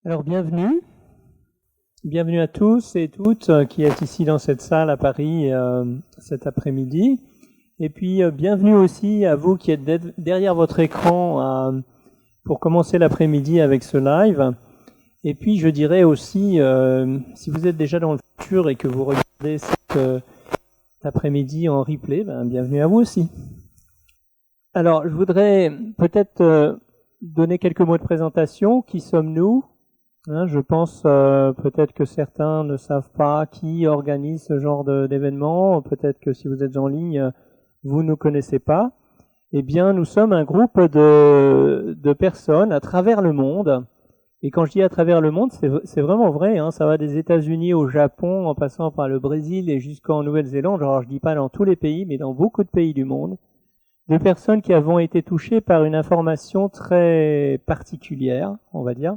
Alors bienvenue à tous et toutes qui êtes ici dans cette salle à Paris cet après-midi. Et puis bienvenue aussi à vous qui êtes derrière votre écran pour commencer l'après-midi avec ce live. Et puis je dirais aussi, si vous êtes déjà dans le futur et que vous regardez cet après-midi en replay, bienvenue à vous aussi. Alors je voudrais peut-être donner quelques mots de présentation. Qui sommes-nous ? Je pense peut-être que certains ne savent pas qui organise ce genre d'événement. Peut-être que si vous êtes en ligne, vous ne nous connaissez pas. Eh bien, nous sommes un groupe de personnes à travers le monde. Et quand je dis à travers le monde, c'est vraiment vrai. Ça va des États-Unis au Japon, en passant par le Brésil et jusqu'en Nouvelle-Zélande. Alors, je dis pas dans tous les pays, mais dans beaucoup de pays du monde. De personnes qui avons été touchées par une information très particulière, on va dire,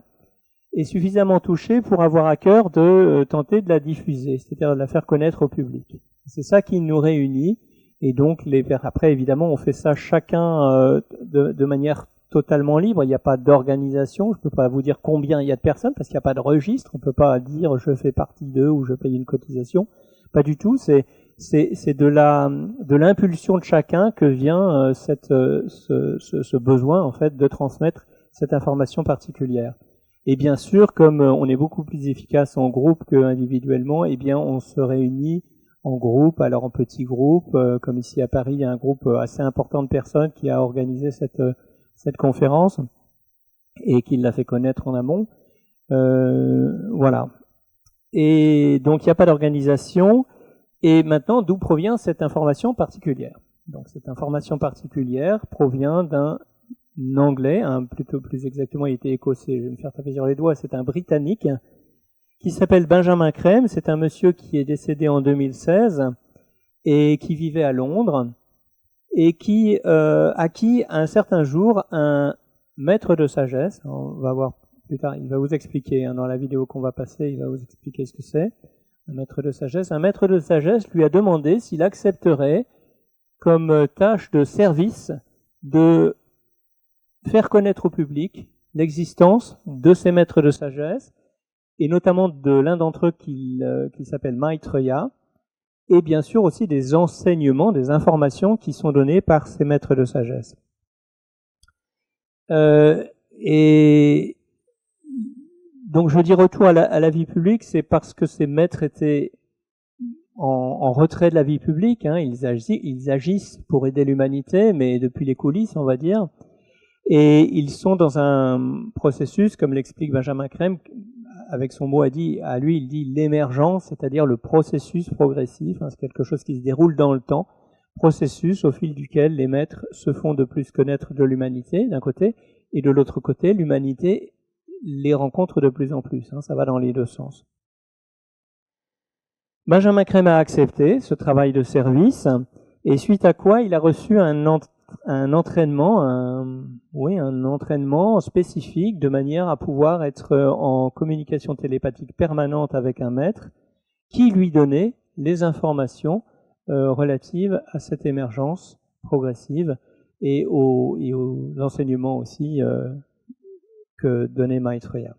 et suffisamment touchée pour avoir à cœur de tenter de la diffuser, c'est-à-dire de la faire connaître au public. C'est ça qui nous réunit, et donc après évidemment on fait ça chacun de manière totalement libre. Il n'y a pas d'organisation, je ne peux pas vous dire combien il y a de personnes parce qu'il n'y a pas de registre, on ne peut pas dire je fais partie d'eux ou je paye une cotisation, pas du tout. C'est de l'impulsion de chacun que vient ce besoin en fait de transmettre cette information particulière. Et bien sûr, comme on est beaucoup plus efficace en groupe qu'individuellement, eh bien on se réunit en groupe, alors en petits groupes, comme ici à Paris, il y a un groupe assez important de personnes qui a organisé cette conférence et qui l'a fait connaître en amont. Voilà. Et donc il n'y a pas d'organisation. Et maintenant, d'où provient cette information particulière ? Donc cette information particulière provient d'un anglais, plutôt plus exactement il était écossais, je vais me faire taper sur les doigts, c'est un Britannique qui s'appelle Benjamin Crème. C'est un monsieur qui est décédé en 2016 et qui vivait à Londres et qui acquit un certain jour un maître de sagesse. On va voir plus tard, il va vous expliquer dans la vidéo qu'on va passer, il va vous expliquer ce que c'est, un maître de sagesse. Un maître de sagesse lui a demandé s'il accepterait comme tâche de service de faire connaître au public l'existence de ces maîtres de sagesse, et notamment de l'un d'entre eux qui s'appelle Maitreya, et bien sûr aussi des enseignements, des informations qui sont données par ces maîtres de sagesse. Et donc je dis retour à la vie publique, c'est parce que ces maîtres étaient en retrait de la vie publique, ils agissent pour aider l'humanité, mais depuis les coulisses, on va dire. Et ils sont dans un processus, comme l'explique Benjamin Crème, avec son mot à lui, il dit l'émergence, c'est-à-dire le processus progressif, c'est quelque chose qui se déroule dans le temps, processus au fil duquel les maîtres se font de plus connaître de l'humanité, d'un côté, et de l'autre côté, l'humanité les rencontre de plus en plus, ça va dans les deux sens. Benjamin Crème a accepté ce travail de service, et suite à quoi il a reçu un entraînement spécifique de manière à pouvoir être en communication télépathique permanente avec un maître qui lui donnait les informations relatives à cette émergence progressive et aux enseignements aussi que donnait Maitreya.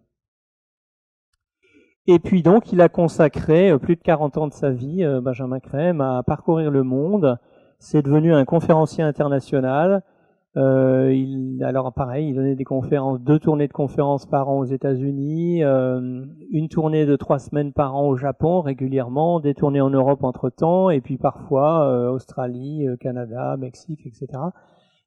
Et puis donc il a consacré plus de 40 ans de sa vie, Benjamin Crème, à parcourir le monde. C'est devenu un conférencier international. Alors pareil, il donnait des conférences, 2 tournées de conférences par an aux États-Unis, une tournée de 3 semaines par an au Japon régulièrement, des tournées en Europe entre-temps, et puis parfois Australie, Canada, Mexique, etc.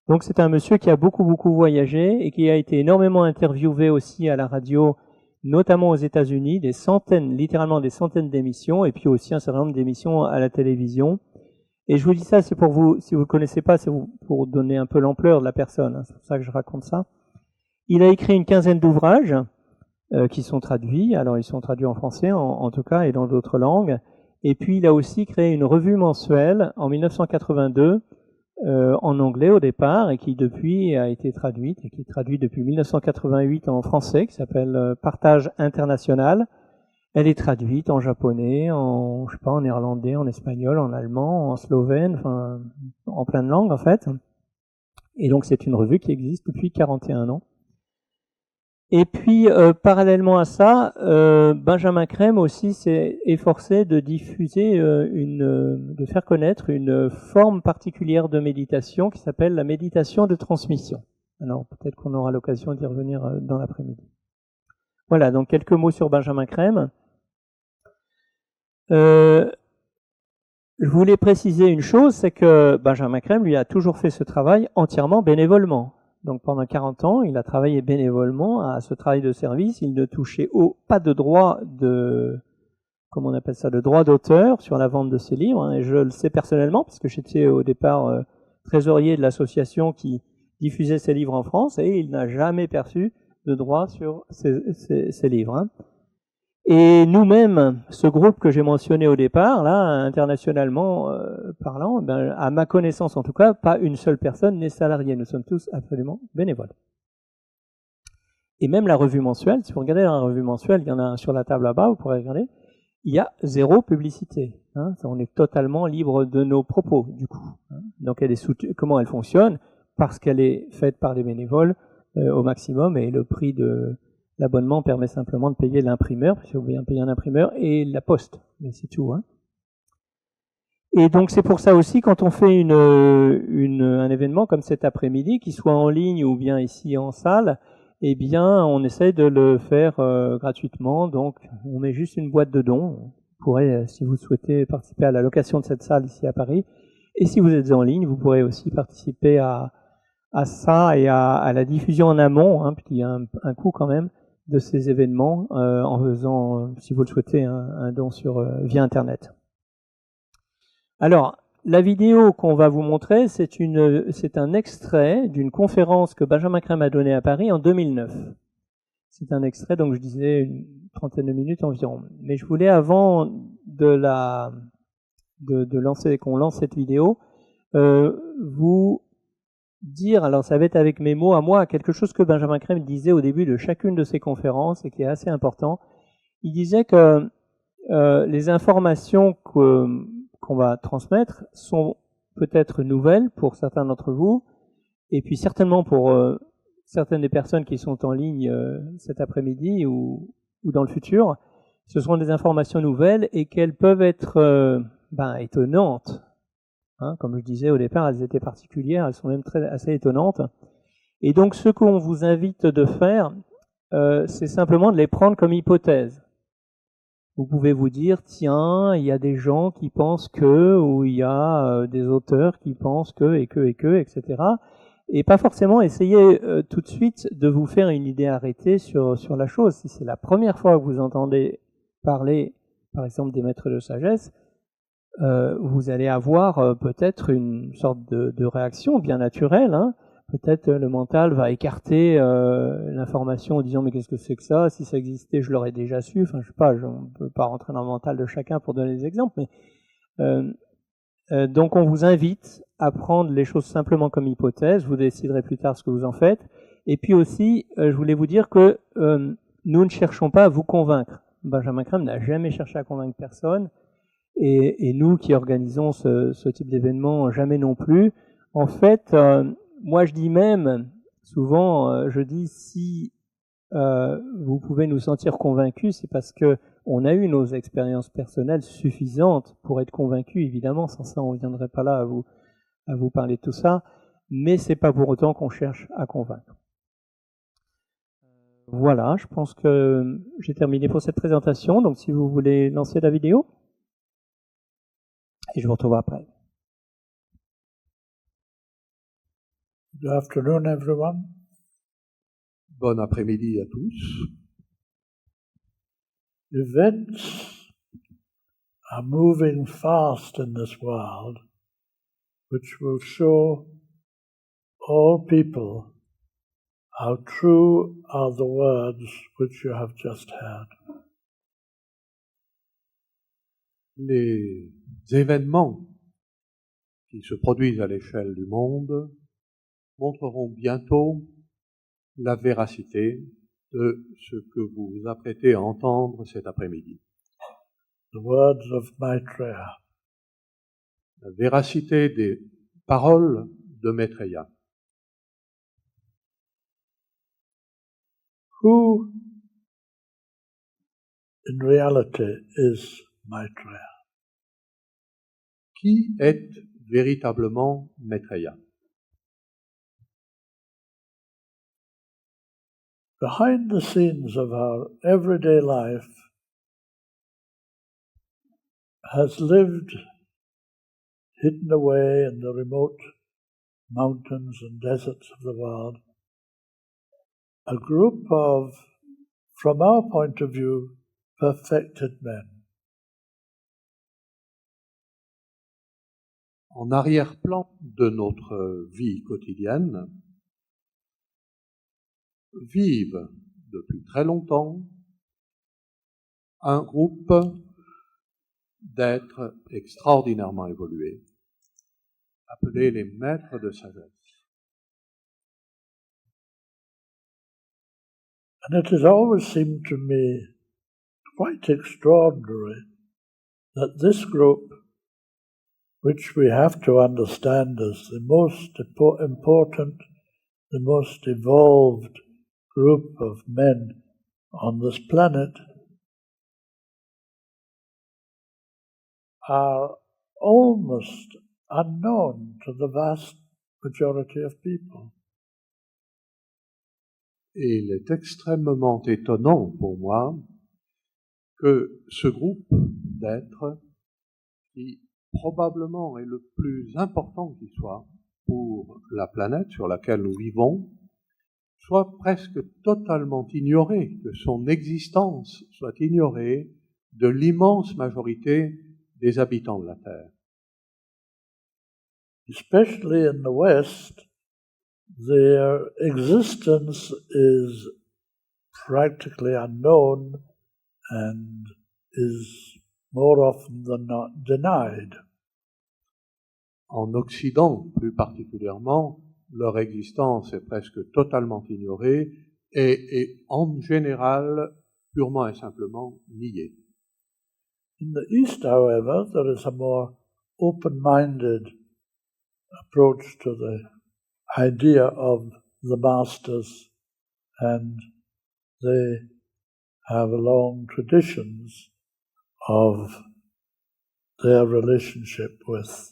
Donc c'est un monsieur qui a beaucoup voyagé et qui a été énormément interviewé aussi à la radio, notamment aux États-Unis, littéralement des centaines d'émissions, et puis aussi un certain nombre d'émissions à la télévision. Et je vous dis ça, c'est pour vous, si vous ne le connaissez pas, c'est pour donner un peu l'ampleur de la personne, c'est pour ça que je raconte ça. Il a écrit une quinzaine d'ouvrages qui sont traduits, alors ils sont traduits en français en tout cas, et dans d'autres langues. Et puis il a aussi créé une revue mensuelle en 1982, en anglais au départ, et qui depuis a été traduite, et qui est traduite depuis 1988 en français, qui s'appelle Partage International. Elle est traduite en japonais, en néerlandais, en espagnol, en allemand, en slovène, en plein de langues en fait. Et donc c'est une revue qui existe depuis 41 ans. Et puis, parallèlement à ça, Benjamin Crème aussi s'est efforcé de diffuser, de faire connaître une forme particulière de méditation qui s'appelle la méditation de transmission. Alors, peut-être qu'on aura l'occasion d'y revenir dans l'après-midi. Voilà, donc quelques mots sur Benjamin Crème. Je voulais préciser une chose, c'est que Benjamin Crème, lui, a toujours fait ce travail entièrement bénévolement. Donc pendant 40 ans, il a travaillé bénévolement à ce travail de service. Il ne touchait pas de droit de, comment on appelle ça, de droit d'auteur sur la vente de ses livres. Et je le sais personnellement, parce que j'étais au départ trésorier de l'association qui diffusait ses livres en France, et il n'a jamais perçu de droit sur ses livres. Hein. Et nous-mêmes, ce groupe que j'ai mentionné au départ, là, internationalement parlant, ben, à ma connaissance en tout cas, pas une seule personne n'est salariée. Nous sommes tous absolument bénévoles. Et même la revue mensuelle, si vous regardez la revue mensuelle, il y en a un sur la table là-bas, vous pourrez regarder, il y a 0 publicité. Hein, on est totalement libre de nos propos, du coup. Hein. Donc comment elle fonctionne? Parce qu'elle est faite par des bénévoles au maximum, et le prix de l'abonnement permet simplement de payer l'imprimeur, parce que vous bien payer un imprimeur, et la poste, mais c'est tout. Hein. Et donc c'est pour ça aussi, quand on fait un événement comme cet après-midi, qu'il soit en ligne ou bien ici en salle, eh bien on essaie de le faire gratuitement, donc on met juste une boîte de dons. Vous pourrez, si vous souhaitez, participer à la location de cette salle ici à Paris, et si vous êtes en ligne, vous pourrez aussi participer à ça et à la diffusion en amont, hein, puis il y a un coût quand même de ces événements en faisant, si vous le souhaitez, un don via Internet. Alors, la vidéo qu'on va vous montrer, c'est un extrait d'une conférence que Benjamin Crème a donnée à Paris en 2009. C'est un extrait, donc je disais une trentaine de minutes environ. Mais je voulais, avant qu'on lance cette vidéo, vous dire, alors ça va être avec mes mots à moi, quelque chose que Benjamin Crème disait au début de chacune de ses conférences et qui est assez important. Il disait que les informations qu'on va transmettre sont peut-être nouvelles pour certains d'entre vous, et puis certainement pour certaines des personnes qui sont en ligne cet après-midi ou dans le futur. Ce sont des informations nouvelles et qu'elles peuvent être étonnantes. Hein, comme je disais au départ, elles étaient particulières, elles sont même assez étonnantes. Et donc ce qu'on vous invite de faire, c'est simplement de les prendre comme hypothèse. Vous pouvez vous dire, tiens, il y a des gens qui pensent que, ou il y a des auteurs qui pensent que, etc. Et pas forcément essayer tout de suite de vous faire une idée arrêtée sur la chose. Si c'est la première fois que vous entendez parler, par exemple, des maîtres de sagesse, vous allez avoir peut-être une sorte de réaction bien naturelle. Hein. Peut-être le mental va écarter l'information en disant mais qu'est-ce que c'est que ça? Si ça existait, je l'aurais déjà su. Enfin, je sais pas, on ne peut pas rentrer dans le mental de chacun pour donner des exemples, mais donc on vous invite à prendre les choses simplement comme hypothèse. Vous déciderez plus tard ce que vous en faites. Et puis aussi, je voulais vous dire que nous ne cherchons pas à vous convaincre. Benjamin Crème n'a jamais cherché à convaincre personne. Et nous qui organisons ce type d'événement, jamais non plus. En fait, moi je dis même, souvent, je dis si vous pouvez nous sentir convaincus, c'est parce que on a eu nos expériences personnelles suffisantes pour être convaincus. Évidemment, sans ça, on ne viendrait pas là à vous parler de tout ça. Mais c'est pas pour autant qu'on cherche à convaincre. Voilà, je pense que j'ai terminé pour cette présentation. Donc, si vous voulez lancer la vidéo. Et je vous retrouve après. Good afternoon, everyone. Bon après-midi à tous. Events are moving fast in this world, which will show all people how true are the words which you have just heard. Les événements qui se produisent à l'échelle du monde montreront bientôt la véracité de ce que vous vous apprêtez à entendre cet après-midi. The words of Maitreya. La véracité des paroles de Maitreya. who in reality is Maitreya? Qui est véritablement Maitreya? Behind the scenes of our everyday life has lived hidden away in the remote mountains and deserts of the world a group of, from our point of view, perfected men. En arrière-plan de notre vie quotidienne, vivent depuis très longtemps un groupe d'êtres extraordinairement évolués, appelés les maîtres de sagesse. And it has always seemed to me quite extraordinary that this group, which we have to understand as the most important, the most evolved group of men on this planet, are almost unknown to the vast majority of people. Et il est extrêmement étonnant pour moi que ce groupe d'êtres, qui probablement est le plus important qui soit pour la planète sur laquelle nous vivons, soit presque totalement ignoré, que son existence soit ignorée de l'immense majorité des habitants de la Terre. Especially in the West, their existence is practically unknown and is more often than not denied. En Occident, plus particulièrement, leur existence est presque totalement ignorée et en général purement et simplement niée. In the East, however, there is a more open-minded approach to the idea of the masters, and they have long traditions of their relationship with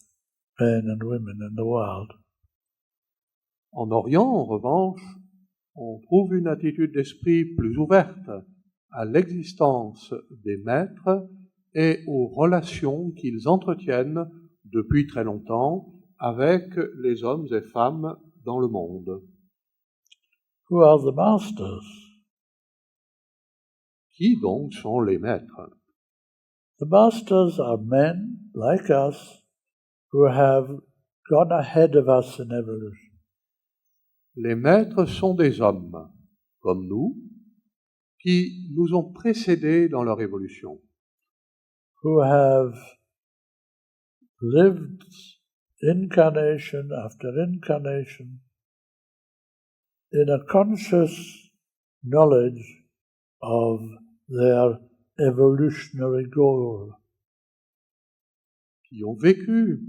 men and women in the world. En Orient, en revanche, on trouve une attitude d'esprit plus ouverte à l'existence des maîtres et aux relations qu'ils entretiennent depuis très longtemps avec les hommes et femmes dans le monde. Who are the masters? Qui donc sont les maîtres? The masters are men like us who have gone ahead of us in evolution. Les maîtres sont des hommes, comme nous, qui nous ont précédés dans leur évolution. Who have lived incarnation after incarnation in a conscious knowledge of their evolutionary goal. Qui ont vécu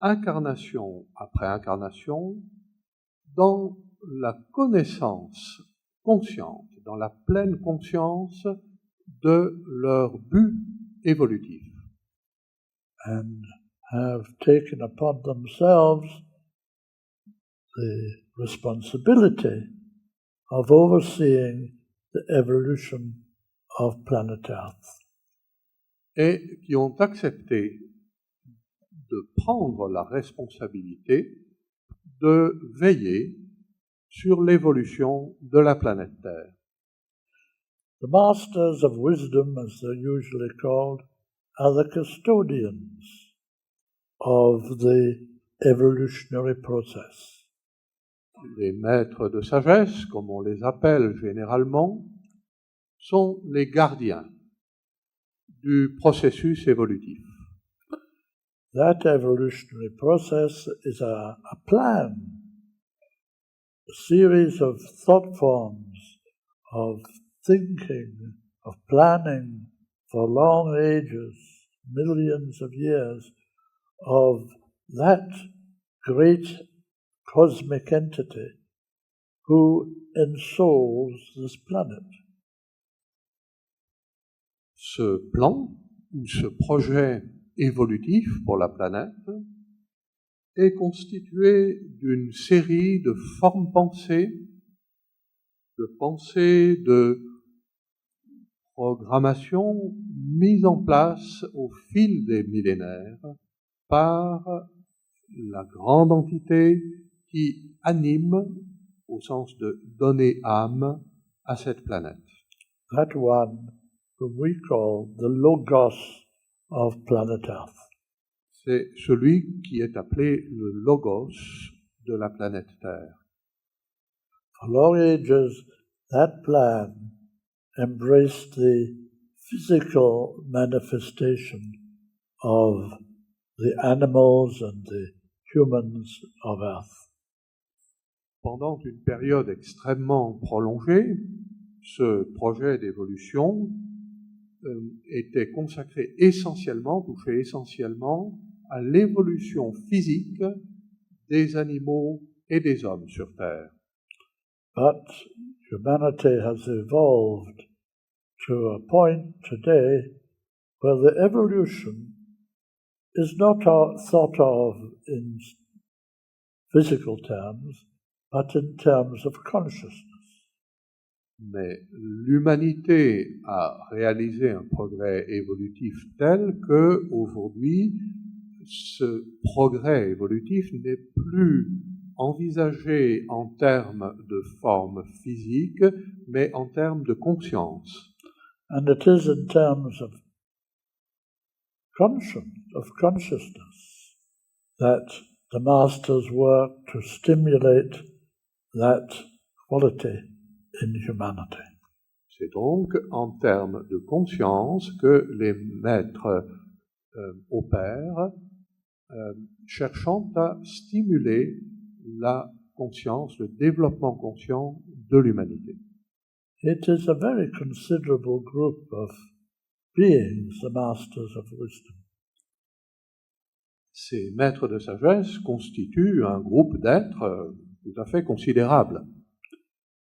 incarnation après incarnation dans la connaissance consciente, dans la pleine conscience de leur but évolutif. And have taken upon themselves the responsibility of overseeing the evolution of planet Earth. Et qui ont accepté de prendre la responsabilité de veiller sur l'évolution de la planète Terre. The masters of wisdom, as they're usually called, are the custodians of the evolutionary process. Les maîtres de sagesse, comme on les appelle généralement, sont les gardiens du processus évolutif. That evolutionary process is a plan, a series of thought forms, of thinking, of planning for long ages, millions of years, of that great cosmic entity who ensouls this planet. Ce plan ou ce projet évolutif pour la planète est constitué d'une série de formes pensées, de programmation mises en place au fil des millénaires par la grande entité qui anime, au sens de donner âme, à cette planète. That one whom we call the Logos of planet Earth. C'est celui qui est appelé le Logos de la planète Terre. For long ages, that plan embraced the physical manifestation of the animals and the humans of Earth. Pendant une période extrêmement prolongée, ce projet d'évolution était consacré essentiellement, touché essentiellement à l'évolution physique des animaux et des hommes sur Terre. But humanity has evolved to a point today where the evolution is not thought of in physical terms, but in terms of consciousness. Mais l'humanité a réalisé un progrès évolutif tel que, aujourd'hui, ce progrès évolutif n'est plus envisagé en termes de forme physique, mais en termes de conscience. And it is in terms of consciousness that the masters work to stimulate that quality in humanity. C'est donc en termes de conscience que les maîtres opèrent, cherchant à stimuler la conscience, le développement conscient de l'humanité. It is a very considerable group of beings, the masters of wisdom. Ces maîtres de sagesse constituent un groupe d'êtres tout à fait considérable.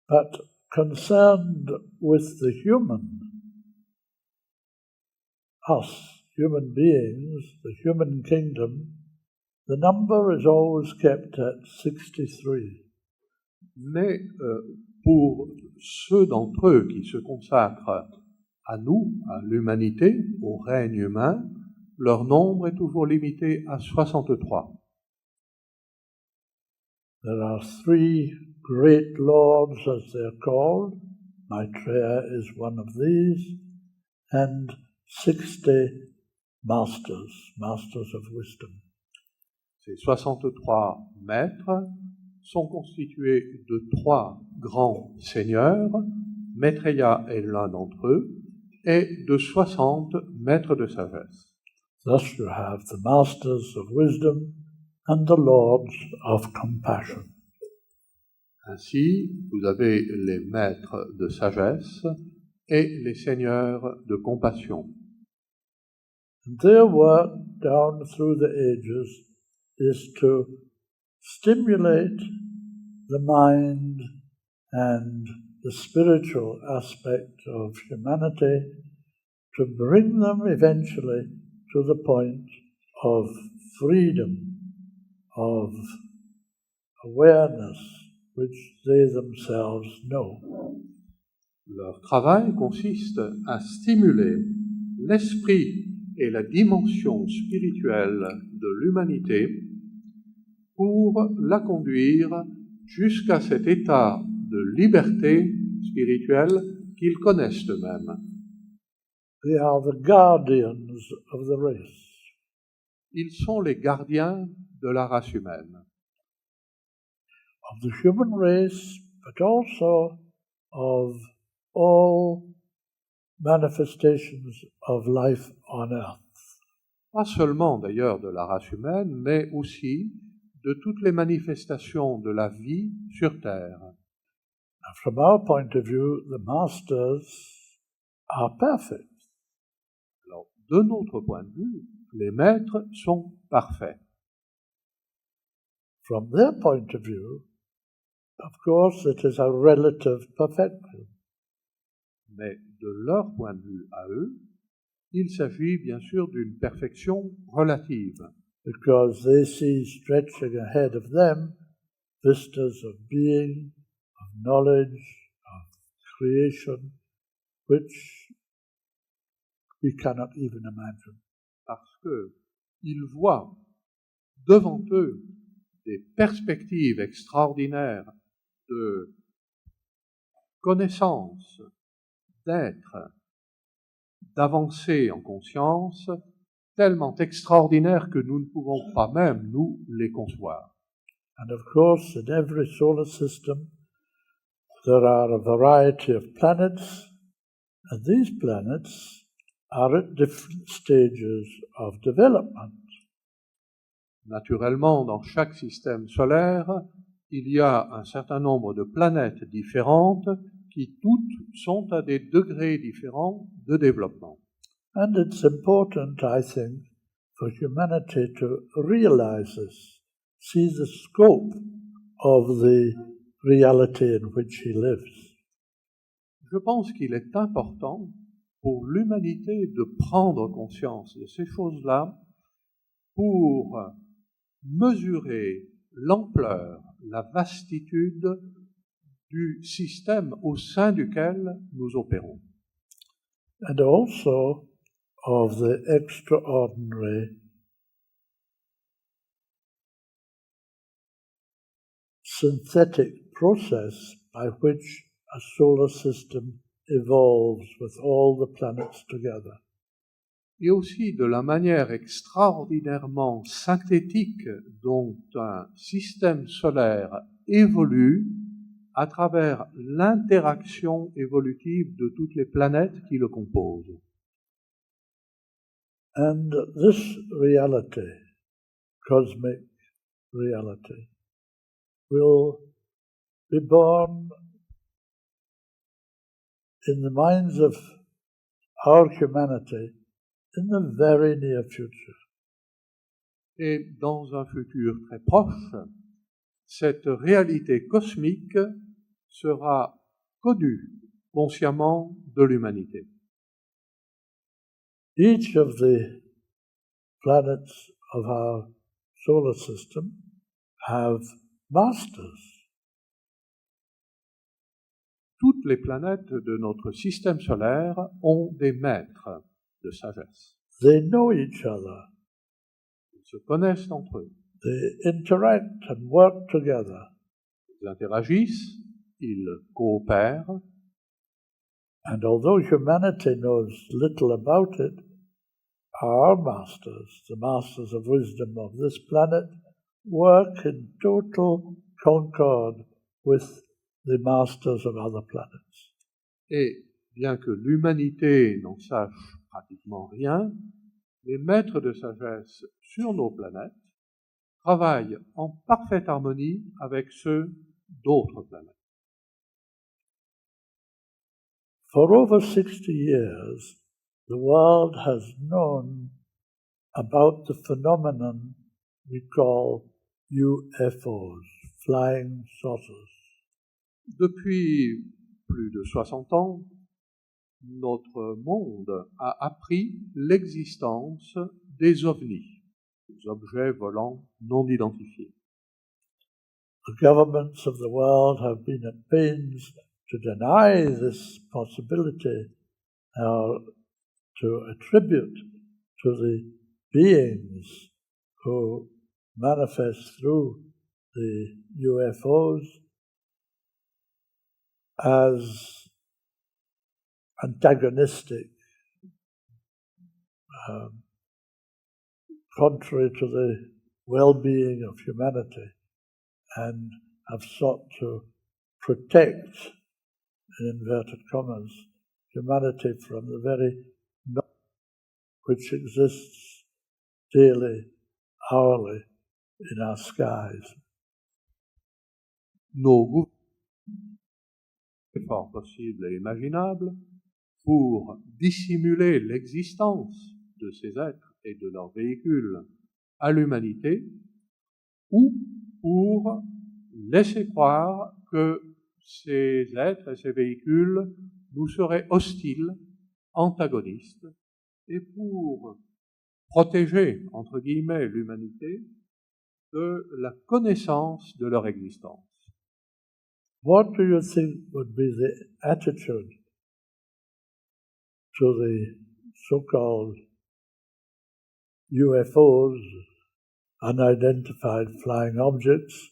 But concerned with the human beings, the human kingdom, the number is always kept at 63. Mais pour ceux d'entre eux qui se consacrent à nous, à l'humanité, au règne humain, leur nombre est toujours limité à 63. There are 3 great lords, as they're called. Maitreya is one of these, and 60 masters of wisdom. Ces 63 maîtres sont constitués de 3 grands seigneurs, Maitreya est l'un d'entre eux, et de 60 maîtres de sagesse. Thus you have the masters of wisdom and the lords of compassion. Ainsi, vous avez les maîtres de sagesse et les seigneurs de compassion. Their work down through the ages is to stimulate the mind and the spiritual aspect of humanity, to bring them eventually to the point of freedom, of awareness, which they themselves know. Leur travail consiste à stimuler l'esprit et la dimension spirituelle de l'humanité pour la conduire jusqu'à cet état de liberté spirituelle qu'ils connaissent eux-mêmes. They are the guardians of the race. Ils sont les gardiens de la race humaine. Of the human race, but also of all manifestations of life on earth. Pas seulement d'ailleurs de la race humaine, mais aussi de toutes les manifestations de la vie sur Terre. And from our point of view, the masters are perfect. Alors, de notre point de vue, les maîtres sont parfaits. From their point of view, of course, it is a relative perfection. Mais de leur point de vue à eux, il s'agit bien sûr d'une perfection relative. Because they see stretching ahead of them vistas of being, of knowledge, of creation, which we cannot even imagine. Parce qu'ils voient devant eux des perspectives extraordinaires de connaissance, d'être, d'avancer en conscience, tellement extraordinaires que nous ne pouvons pas même, nous, les concevoir. And of course, in every solar system, there are a variety of planets, and these planets are at different stages of development. Naturellement, dans chaque système solaire, il y a un certain nombre de planètes différentes qui toutes sont à des degrés différents de développement. And it's important, I think, for humanity to realize this, see the scope of the reality in which he lives. Je pense qu'il est important pour l'humanité de prendre conscience de ces choses-là pour mesurer l'ampleur, la vastitude du système au sein duquel nous opérons. And also of the extraordinary synthetic process by which a solar system evolves with all the planets together. Et aussi de la manière extraordinairement synthétique dont un système solaire évolue à travers l'interaction évolutive de toutes les planètes qui le composent. And this reality, cosmic reality, will be born in the minds of our humanity in the very near future. Et dans un futur très proche, cette réalité cosmique sera connue consciemment de l'humanité. Each of the planets of our solar system have masters. Toutes les planètes de notre système solaire ont des maîtres de sagesse. They know each other. Ils se connaissent entre eux. They interact and work together. Ils interagissent, ils coopèrent. And although humanity knows little about it, our masters, the masters of wisdom of this planet, work in total concord with the masters of other planets. Et bien que l'humanité n'en sache pratiquement rien, les maîtres de sagesse sur nos planètes travaillent en parfaite harmonie avec ceux d'autres planètes. For over 60 years, the world has known about the phenomenon we call UFOs, flying saucers. Depuis plus de 60 ans, notre monde a appris l'existence des ovnis, des objets volants non identifiés. The governments of the world have been at pains to deny this possibility or to attribute to the beings who manifest through the UFOs as antagonistic, contrary to the well-being of humanity, and have sought to protect, in inverted commas, humanity from the very knowledge which exists daily, hourly in our skies. Nos gouvernements efforts possibles et imaginables pour dissimuler l'existence de ces êtres et de leurs véhicules à l'humanité, ou pour laisser croire que ces êtres et ces véhicules nous seraient hostiles, antagonistes, et pour protéger, entre guillemets, l'humanité de la connaissance de leur existence. What do you think would be the attitude to the so-called UFOs, unidentified flying objects,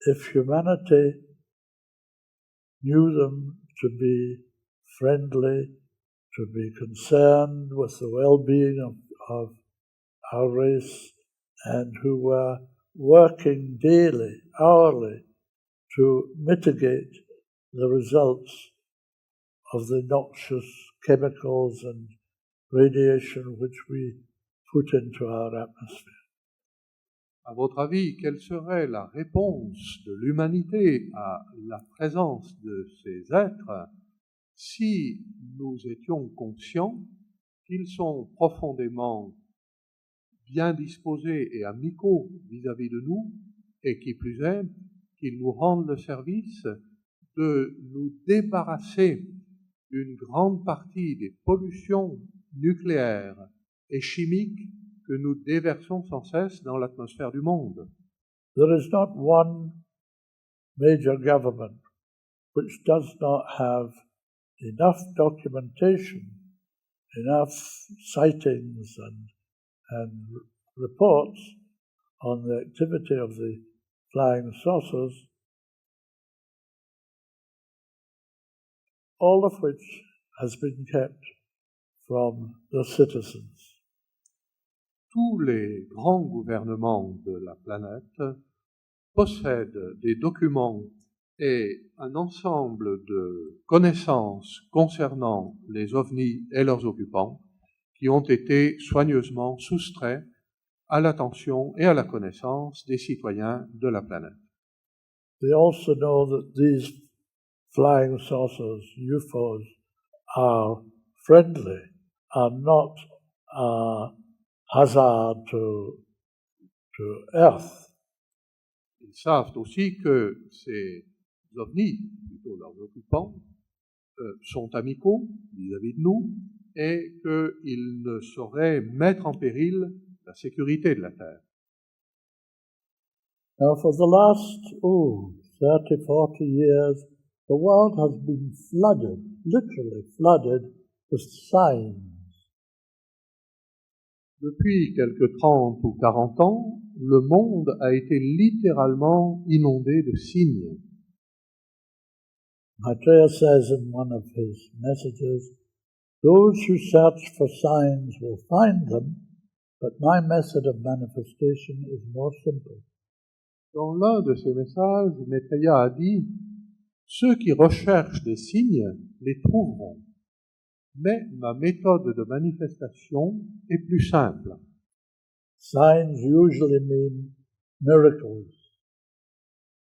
if humanity knew them to be friendly, to be concerned with the well-being of our race, and who were working daily, hourly, to mitigate the results of the noxious chemicals and radiation which we put into our atmosphere. À votre avis, quelle serait la réponse de l'humanité à la présence de ces êtres si nous étions conscients qu'ils sont profondément bien disposés et amicaux vis-à-vis de nous, et qui plus est, qu'ils nous rendent le service de nous débarrasser d'une grande partie des pollutions nucléaires et chimiques que nous déversons sans cesse dans l'atmosphère du monde. There is not one major government which does not have enough documentation, enough sightings and reports on the activity of the flying saucers, all of which has been kept from the citizens. Tous les grands gouvernements de la planète possèdent des documents et un ensemble de connaissances concernant les ovnis et leurs occupants qui ont été soigneusement soustraits à l'attention et à la connaissance des citoyens de la planète. They also know that these flying saucers, UFOs, are friendly, are not a hazard to Earth. Ils savent aussi que ces ovnis, plutôt leurs occupants, sont amicaux vis-à-vis de nous et qu'ils ne sauraient mettre en péril la sécurité de la Terre. Now for the last 30, 40 years, the world has been flooded, literally flooded, with signs. Depuis quelques 30 ou 40 ans, le monde a été littéralement inondé de signes. Maitreya says in one of his messages, "Those who search for signs will find them, but my method of manifestation is more simple." Dans l'un de ses messages, Maitreya a dit « Ceux qui recherchent des signes les trouveront, mais ma méthode de manifestation est plus simple. » Signs usually mean miracles.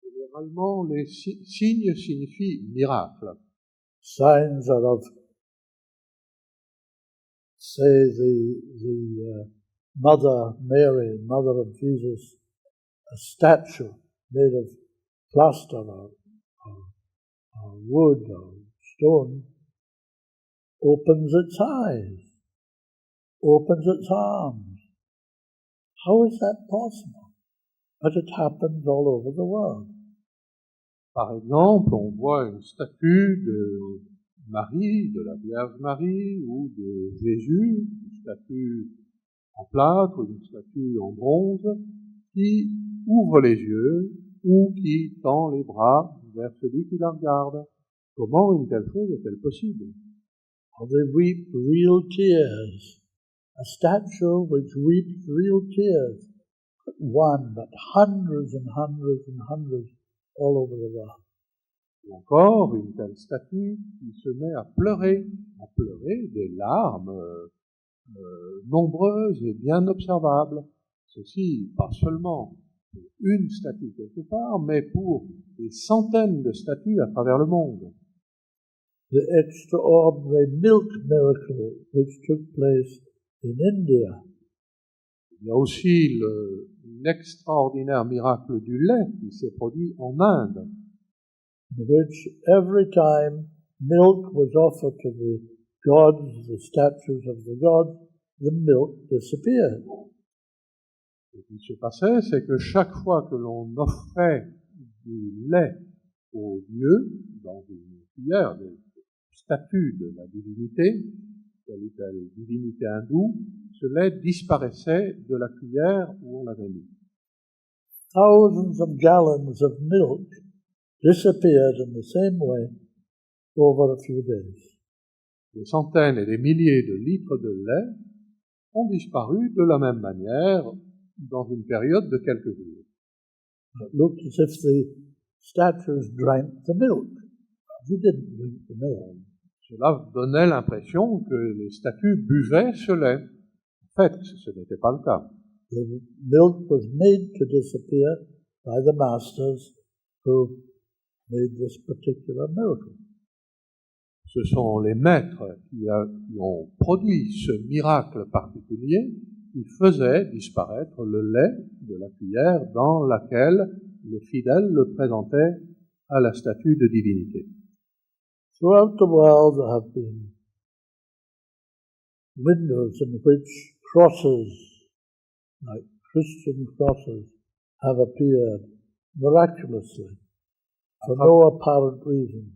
Généralement, les signes signifient miracle. Signs are of, say, the Mother Mary, Mother of Jesus, a statue made of plaster or wood or stone, opens its eyes, opens its arms. How is that possible? But it happens all over the world. Par exemple, on voit une statue de Marie, de la Vierge Marie, ou de Jésus, une statue en plâtre, ou une statue en bronze, qui ouvre les yeux ou qui tend les bras vers celui qui la regarde. Comment une telle chose est-elle possible? Or they weep real tears. A statue which weeps real tears. Not one, but hundreds and hundreds and hundreds all over the world. Ou encore une telle statue qui se met à pleurer des larmes nombreuses et bien observables. Ceci, pas seulement pour une statue quelque part, mais pour des centaines de statues à travers le monde. The extraordinary milk miracle which took place in India. Il y a aussi l'extraordinaire miracle du lait qui s'est produit en Inde, in which every time milk was offered to the gods, the statues of the gods, the milk disappeared. Ce qui se passait, c'est que chaque fois que l'on offrait du lait aux dieux, dans une cuillère, des statues de la divinité, telle ou telle divinité hindoue, ce lait disparaissait de la cuillère où on l'avait mis. Thousands of gallons of milk disappeared in the same way over a few days. Des centaines et des milliers de litres de lait ont disparu de la même manière dans une période de quelques jours. It looked as if the statues drank the milk. They didn't drink the milk. Cela donnait l'impression que les statues buvaient ce lait. En fait, ce n'était pas le cas. The milk was made to disappear by the masters who made this particular miracle. Ce sont les maîtres qui ont produit ce miracle particulier qui faisaient disparaître le lait de la cuillère dans laquelle les fidèles le présentaient à la statue de divinité. Throughout the world there have been windows in which crosses, like Christian crosses, have appeared miraculously for no apparent reason.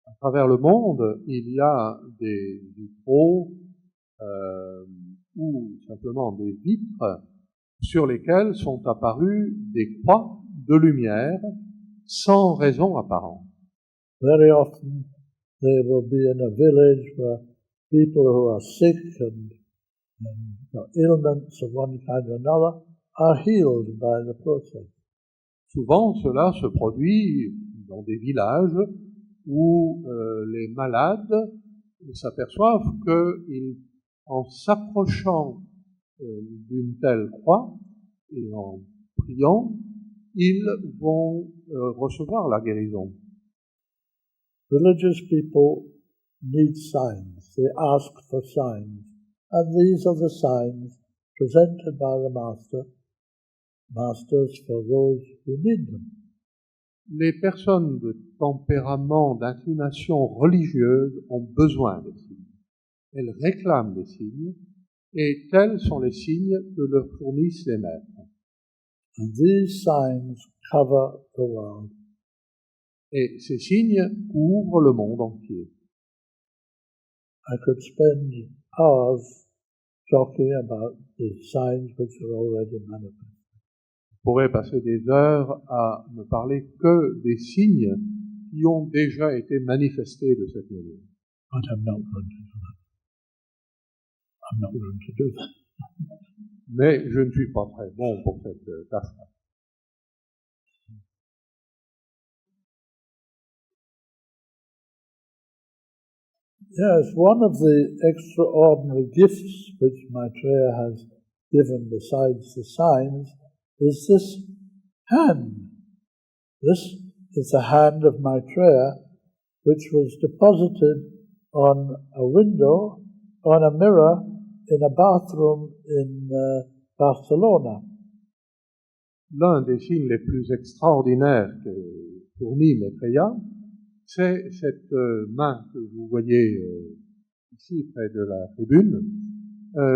À travers le monde, il y a des vitraux ou simplement des vitres sur lesquelles sont apparues des croix de lumière sans raison apparente. Very often they will be in a village where people who are sick and ailments of one kind or another are healed by the process. Souvent, cela se produit dans des villages où les malades s'aperçoivent qu'en s'approchant d'une telle croix et en priant, ils vont recevoir la guérison. Religious people need signs. They ask for signs. And these are the signs presented by the masters for those who need them. Les personnes de tempérament, d'inclination religieuse ont besoin des signes. Elles réclament des signes, et tels sont les signes que leur fournissent les maîtres. And these signs cover the world. Et ces signes couvrent le monde entier. I could spend hours talking about the signs which are already manifest. Je pourrais passer des heures à ne parler que des signes qui ont déjà été manifestés de cette manière. But I'm not going to do that. I'm not going to do that. Mais je ne suis pas très bon pour cette tâche-là. Yes, one of the extraordinary gifts which Maitreya has given besides the signs is this hand. This is the hand of Maitreya, which was deposited on a window, on a mirror, in a bathroom in Barcelona. L'un des signes les plus extraordinaires que fournit Maitreya, c'est cette main que vous voyez ici près de la tribune.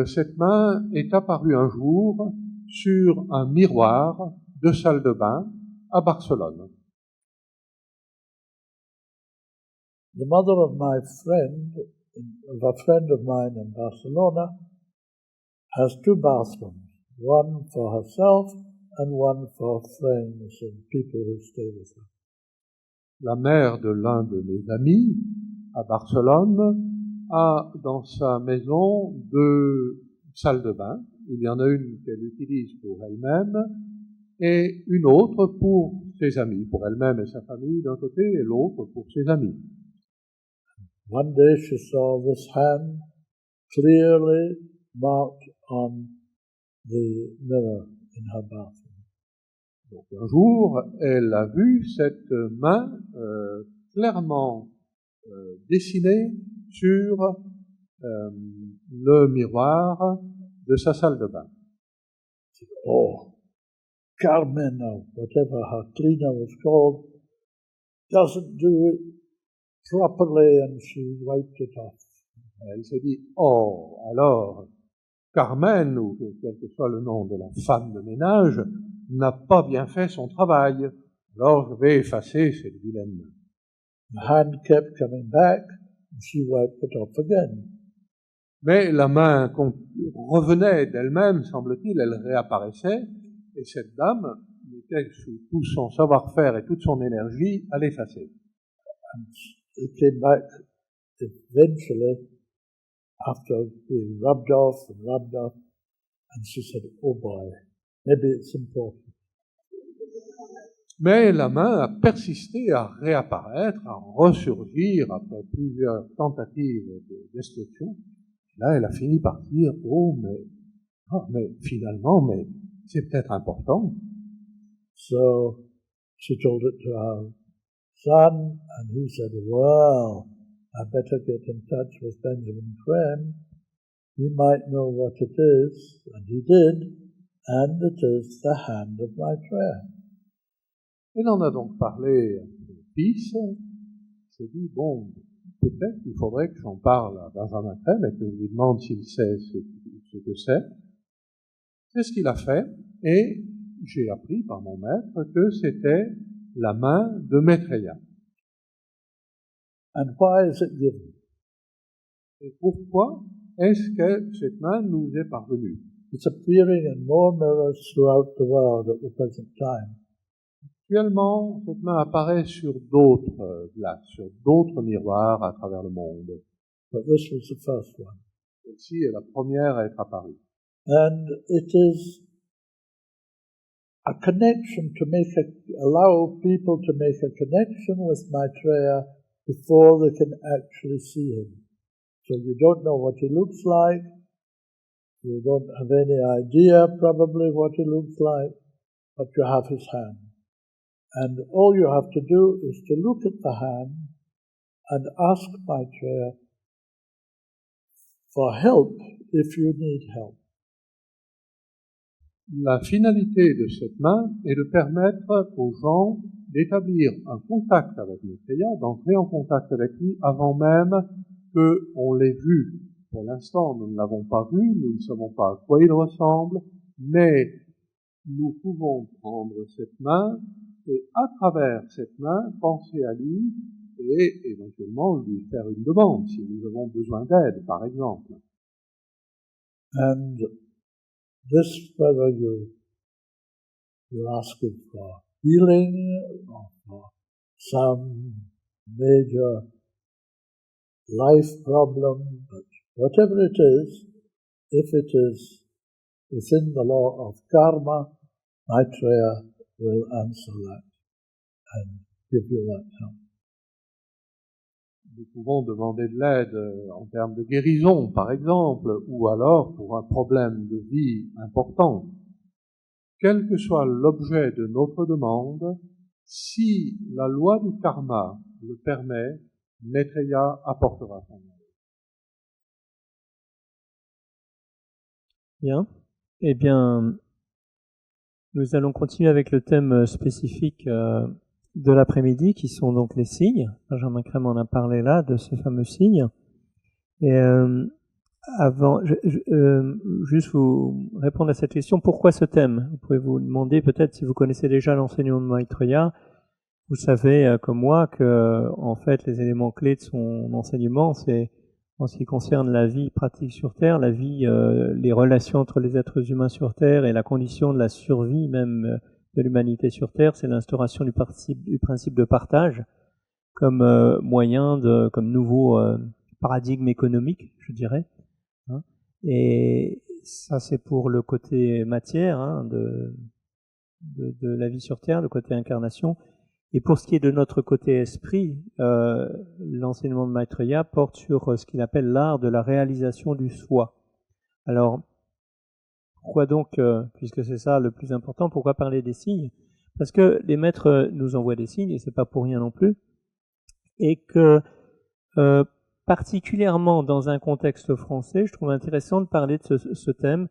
Cette main est apparue un jour sur un miroir de salle de bain à Barcelone. The mother of a friend of mine in Barcelona, has two bathrooms, one for herself and one for friends and people who stay with her. La mère de l'un de mes amis à Barcelone a dans sa maison deux salles de bain. Il y en a une qu'elle utilise pour elle-même et une autre pour ses amis, pour elle-même et sa famille d'un côté et l'autre pour ses amis. One day she saw this hand clearly marked on the mirror in her bathroom. Donc un jour, elle a vu cette main clairement dessinée sur le miroir de sa salle de bain. Oh, Carmen, or whatever her cleaner was called, doesn't do it properly, and she wiped it off. Elle se dit, oh, alors, Carmen, ou quel que soit le nom de la femme de ménage, n'a pas bien fait son travail. Alors je vais effacer cette vilaine main. The hand kept coming back, and she wiped it off again. Mais la main revenait d'elle-même, semble-t-il, elle réapparaissait, et cette dame mettait sous tout son savoir-faire et toute son énergie à l'effacer. And it came back eventually after being rubbed off, and she said, oh boy, maybe it's important. Mais la main a persisté à réapparaître, à ressurgir après plusieurs tentatives de destruction. Là, elle a fini par dire, mais finalement, mais c'est peut-être important. So she told it to her son, and he said, well, I better get in touch with Benjamin Creme. He might know what it is, and he did, and it is the hand of Maitreya. Elle en a donc parlé à son fils. Il s'est dit, bon, peut-être qu'il faudrait que j'en parle à Benjamin Creme et que je lui demande s'il sait ce que c'est. C'est ce qu'il a fait, et j'ai appris par mon maître que c'était la main de Maitreya. And why is it given? Et pourquoi est-ce que cette main nous est parvenue? It's appearing in more mirrors throughout the world at the present time. Actuellement, cette main apparaît sur d'autres glaces, sur d'autres miroirs à travers le monde. But this was the first one. Celle-ci est la première à être apparue. And it is a connection to allow people to make a connection with Maitreya before they can actually see him. So you don't know what he looks like, you don't have any idea probably what he looks like, but you have his hand. And all you have to do is to look at the hand and ask Maitreya for help if you need help. La finalité de cette main est de permettre aux gens d'établir un contact avec Maitreya, d'entrer en contact avec lui avant même qu'on l'ait vu. Pour l'instant, nous ne l'avons pas vu, nous ne savons pas à quoi il ressemble, mais nous pouvons prendre cette main et à travers cette main penser à lui et éventuellement lui faire une demande si nous avons besoin d'aide, par exemple. And this, whether you're asking for healing or for some major life problem, but whatever it is, if it is within the law of karma, Maitreya will answer that and give you that help. Nous pouvons demander de l'aide en termes de guérison, par exemple, ou alors pour un problème de vie important. Quel que soit l'objet de notre demande, si la loi du karma le permet, Maitreya apportera son aide. Bien. Eh bien, nous allons continuer avec le thème spécifique de l'après-midi, qui sont donc les signes. Benjamin Creme en a parlé là, de ce fameux signe. Et avant, juste vous répondre à cette question, pourquoi ce thème? Vous pouvez vous demander, peut-être si vous connaissez déjà l'enseignement de Maitreya, vous savez comme moi que en fait les éléments clés de son enseignement, c'est en ce qui concerne la vie pratique sur Terre, la vie, les relations entre les êtres humains sur Terre et la condition de la survie même de l'humanité sur Terre, c'est l'instauration du principe de partage comme moyen comme nouveau paradigme économique, je dirais. Hein. Et ça, c'est pour le côté matière de la vie sur Terre, le côté incarnation. Et pour ce qui est de notre côté esprit, l'enseignement de Maitreya porte sur ce qu'il appelle l'art de la réalisation du soi. Alors, pourquoi donc, puisque c'est ça le plus important, pourquoi parler des signes? Parce que les maîtres nous envoient des signes, et c'est pas pour rien non plus, et que particulièrement dans un contexte français, je trouve intéressant de parler de ce thème,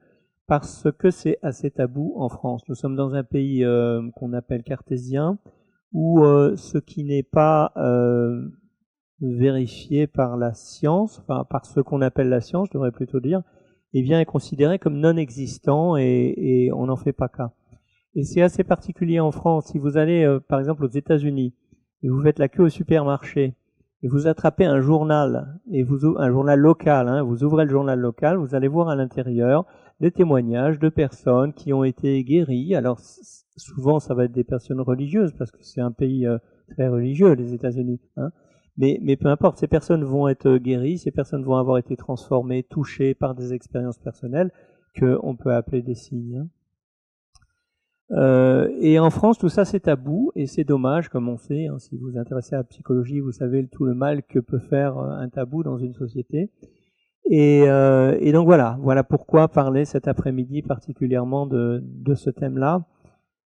parce que c'est assez tabou en France. Nous sommes dans un pays qu'on appelle cartésien, où ce qui n'est pas vérifié par la science, enfin par ce qu'on appelle la science, je devrais plutôt dire, eh bien est considéré comme non existant et on n'en fait pas cas. Et c'est assez particulier en France. Si vous allez par exemple aux États-Unis et vous faites la queue au supermarché et vous attrapez un journal, un journal local, hein, vous ouvrez le journal local, vous allez voir à l'intérieur des témoignages de personnes qui ont été guéries. Alors souvent ça va être des personnes religieuses parce que c'est un pays très religieux, les États-Unis, hein. Mais peu importe, ces personnes vont être guéries, ces personnes vont avoir été transformées, touchées par des expériences personnelles qu'on peut appeler des signes. Et en France, tout ça c'est tabou et c'est dommage, comme on sait. Hein, si vous vous intéressez à la psychologie, vous savez tout le mal que peut faire un tabou dans une société. Et donc voilà pourquoi parler cet après-midi particulièrement de ce thème-là.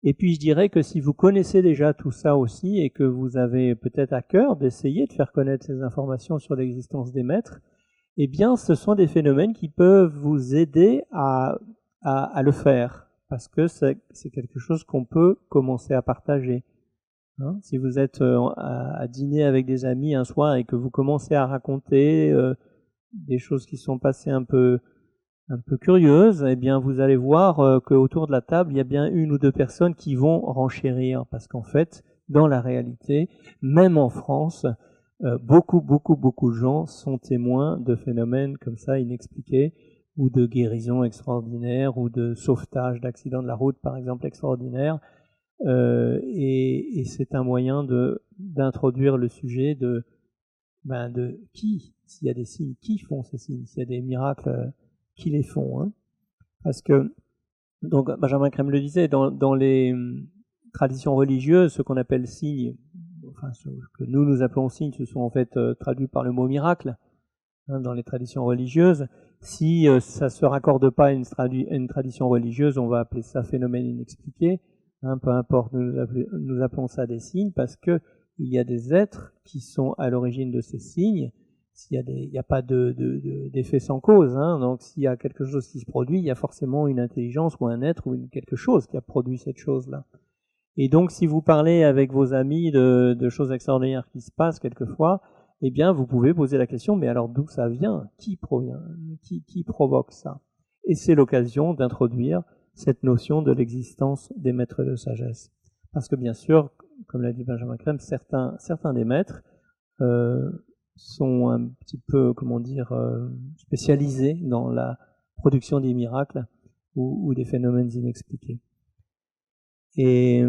Et puis je dirais que si vous connaissez déjà tout ça aussi et que vous avez peut-être à cœur d'essayer de faire connaître ces informations sur l'existence des maîtres, eh bien ce sont des phénomènes qui peuvent vous aider à le faire, parce que c'est quelque chose qu'on peut commencer à partager. Hein, si vous êtes à dîner avec des amis un soir et que vous commencez à raconter des choses qui sont passées un peu curieuses, eh bien vous allez voir qu'autour de la table, il y a bien une ou deux personnes qui vont renchérir, parce qu'en fait, dans la réalité, même en France, beaucoup de gens sont témoins de phénomènes comme ça inexpliqués, ou de guérisons extraordinaires, ou de sauvetage d'accidents de la route, par exemple, extraordinaires. Et c'est un moyen d'introduire le sujet de qui, s'il y a des signes, qui font ces signes, s'il y a des miracles, qui les font, hein. Parce que, donc Benjamin Crème le disait, dans les traditions religieuses, ce qu'on appelle signes, enfin ce que nous appelons signes, ce sont en fait traduits par le mot miracle, hein, dans les traditions religieuses. Si ça se raccorde pas à une tradition religieuse, on va appeler ça phénomène inexpliqué, hein, peu importe, nous appelons ça des signes, parce que il y a des êtres qui sont à l'origine de ces signes. Il n'y a pas d'effet sans cause, hein. Donc s'il y a quelque chose qui se produit, il y a forcément une intelligence ou un être ou quelque chose qui a produit cette chose-là. Et donc si vous parlez avec vos amis de choses extraordinaires qui se passent quelquefois, eh bien vous pouvez poser la question, mais alors d'où ça vient? Qui provoque ça? Et c'est l'occasion d'introduire cette notion de l'existence des maîtres de sagesse. Parce que bien sûr, comme l'a dit Benjamin Crème, certains des maîtres sont un petit peu, spécialisés dans la production des miracles ou des phénomènes inexpliqués. Et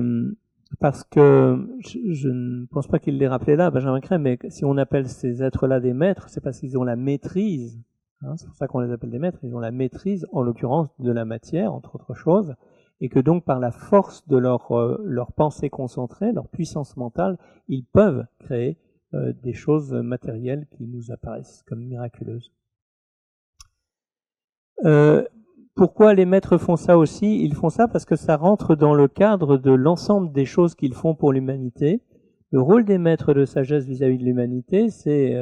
parce que je ne pense pas qu'il l'ait rappelé là, Benjamin Crème, mais si on appelle ces êtres-là des maîtres, c'est parce qu'ils ont la maîtrise, hein, c'est pour ça qu'on les appelle des maîtres, ils ont la maîtrise, en l'occurrence, de la matière, entre autres choses, et que donc par la force de leur pensée concentrée, leur puissance mentale, ils peuvent créer des choses matérielles qui nous apparaissent comme miraculeuses. Pourquoi les maîtres font ça aussi? Ils font ça parce que ça rentre dans le cadre de l'ensemble des choses qu'ils font pour l'humanité. Le rôle des maîtres de sagesse vis-à-vis de l'humanité, c'est,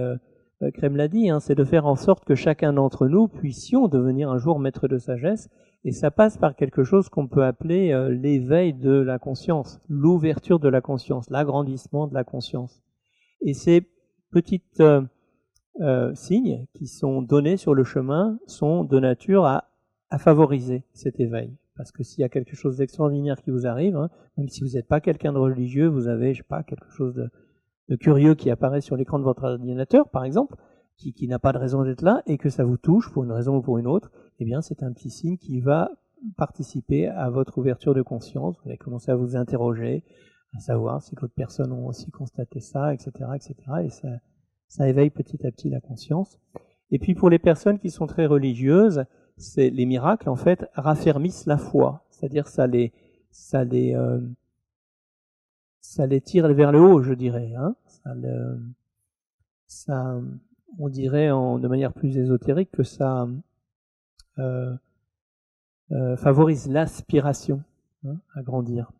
Crème l'a dit, hein, c'est de faire en sorte que chacun d'entre nous puissions devenir un jour maître de sagesse, et ça passe par quelque chose qu'on peut appeler l'éveil de la conscience, l'ouverture de la conscience, l'agrandissement de la conscience. Et ces petits signes qui sont donnés sur le chemin sont de nature à favoriser cet éveil. Parce que s'il y a quelque chose d'extraordinaire qui vous arrive, hein, même si vous n'êtes pas quelqu'un de religieux, vous avez, quelque chose de curieux qui apparaît sur l'écran de votre ordinateur, par exemple, qui n'a pas de raison d'être là, et que ça vous touche pour une raison ou pour une autre, eh bien c'est un petit signe qui va participer à votre ouverture de conscience. Vous allez commencer à vous interroger, à savoir si d'autres personnes ont aussi constaté ça, etc., et ça éveille petit à petit la conscience. Et puis pour les personnes qui sont très religieuses, les miracles en fait raffermissent la foi, c'est-à-dire ça les tire vers le haut, je dirais, hein. On dirait de manière plus ésotérique que ça favorise l'aspiration, hein, à grandir.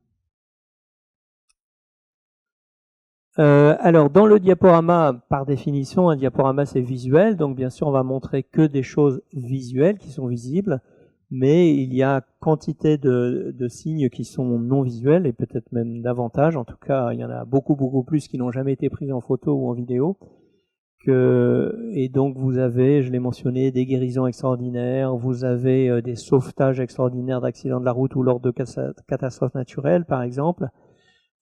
Alors, dans le diaporama, par définition, un diaporama c'est visuel, donc bien sûr on va montrer que des choses visuelles qui sont visibles. mais il y a quantité de signes qui sont non visuels, et peut-être même davantage. En tout cas, il y en a beaucoup, beaucoup plus qui n'ont jamais été pris en photo ou en vidéo. Et donc vous avez, je l'ai mentionné, des guérisons extraordinaires, vous avez des sauvetages extraordinaires d'accidents de la route ou lors de catastrophes naturelles, par exemple.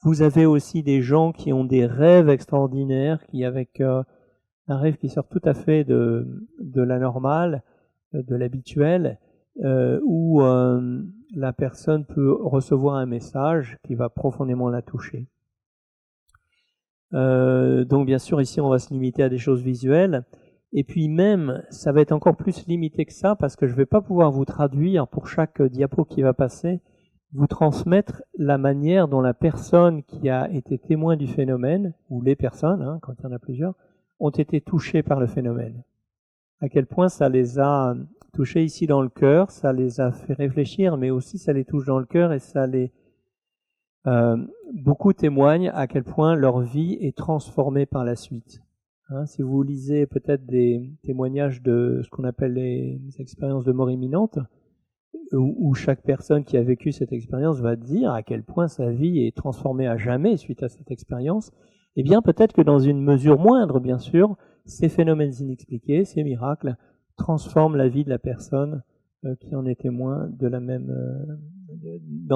Vous avez aussi des gens qui ont des rêves extraordinaires, qui avec un rêve qui sort tout à fait de la normale, de l'habituel, où la personne peut recevoir un message qui va profondément la toucher. Donc bien sûr ici on va se limiter à des choses visuelles, et puis même ça va être encore plus limité que ça, parce que je ne vais pas pouvoir vous traduire pour chaque diapo qui va passer, vous transmettre la manière dont la personne qui a été témoin du phénomène, ou les personnes, hein, quand il y en a plusieurs, ont été touchées par le phénomène. À quel point ça les a touchés ici dans le cœur, ça les a fait réfléchir, mais aussi ça les touche dans le cœur, et ça les... beaucoup témoignent à quel point leur vie est transformée par la suite. Hein, si vous lisez peut-être des témoignages de ce qu'on appelle les expériences de mort imminente, où chaque personne qui a vécu cette expérience va dire à quel point sa vie est transformée à jamais suite à cette expérience, eh bien peut-être que dans une mesure moindre, bien sûr, ces phénomènes inexpliqués, ces miracles, transforment la vie de la personne qui en est témoin dans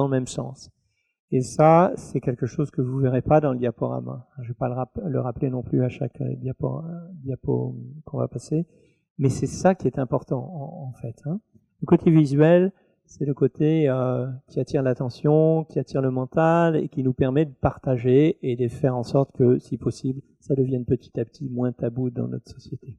le même sens. Et ça, c'est quelque chose que vous ne verrez pas dans le diaporama. Je ne vais pas le rappeler non plus à chaque diapo qu'on va passer, mais c'est ça qui est important en fait. Hein. Le côté visuel, c'est le côté qui attire l'attention, qui attire le mental et qui nous permet de partager et de faire en sorte que, si possible, ça devienne petit à petit moins tabou dans notre société.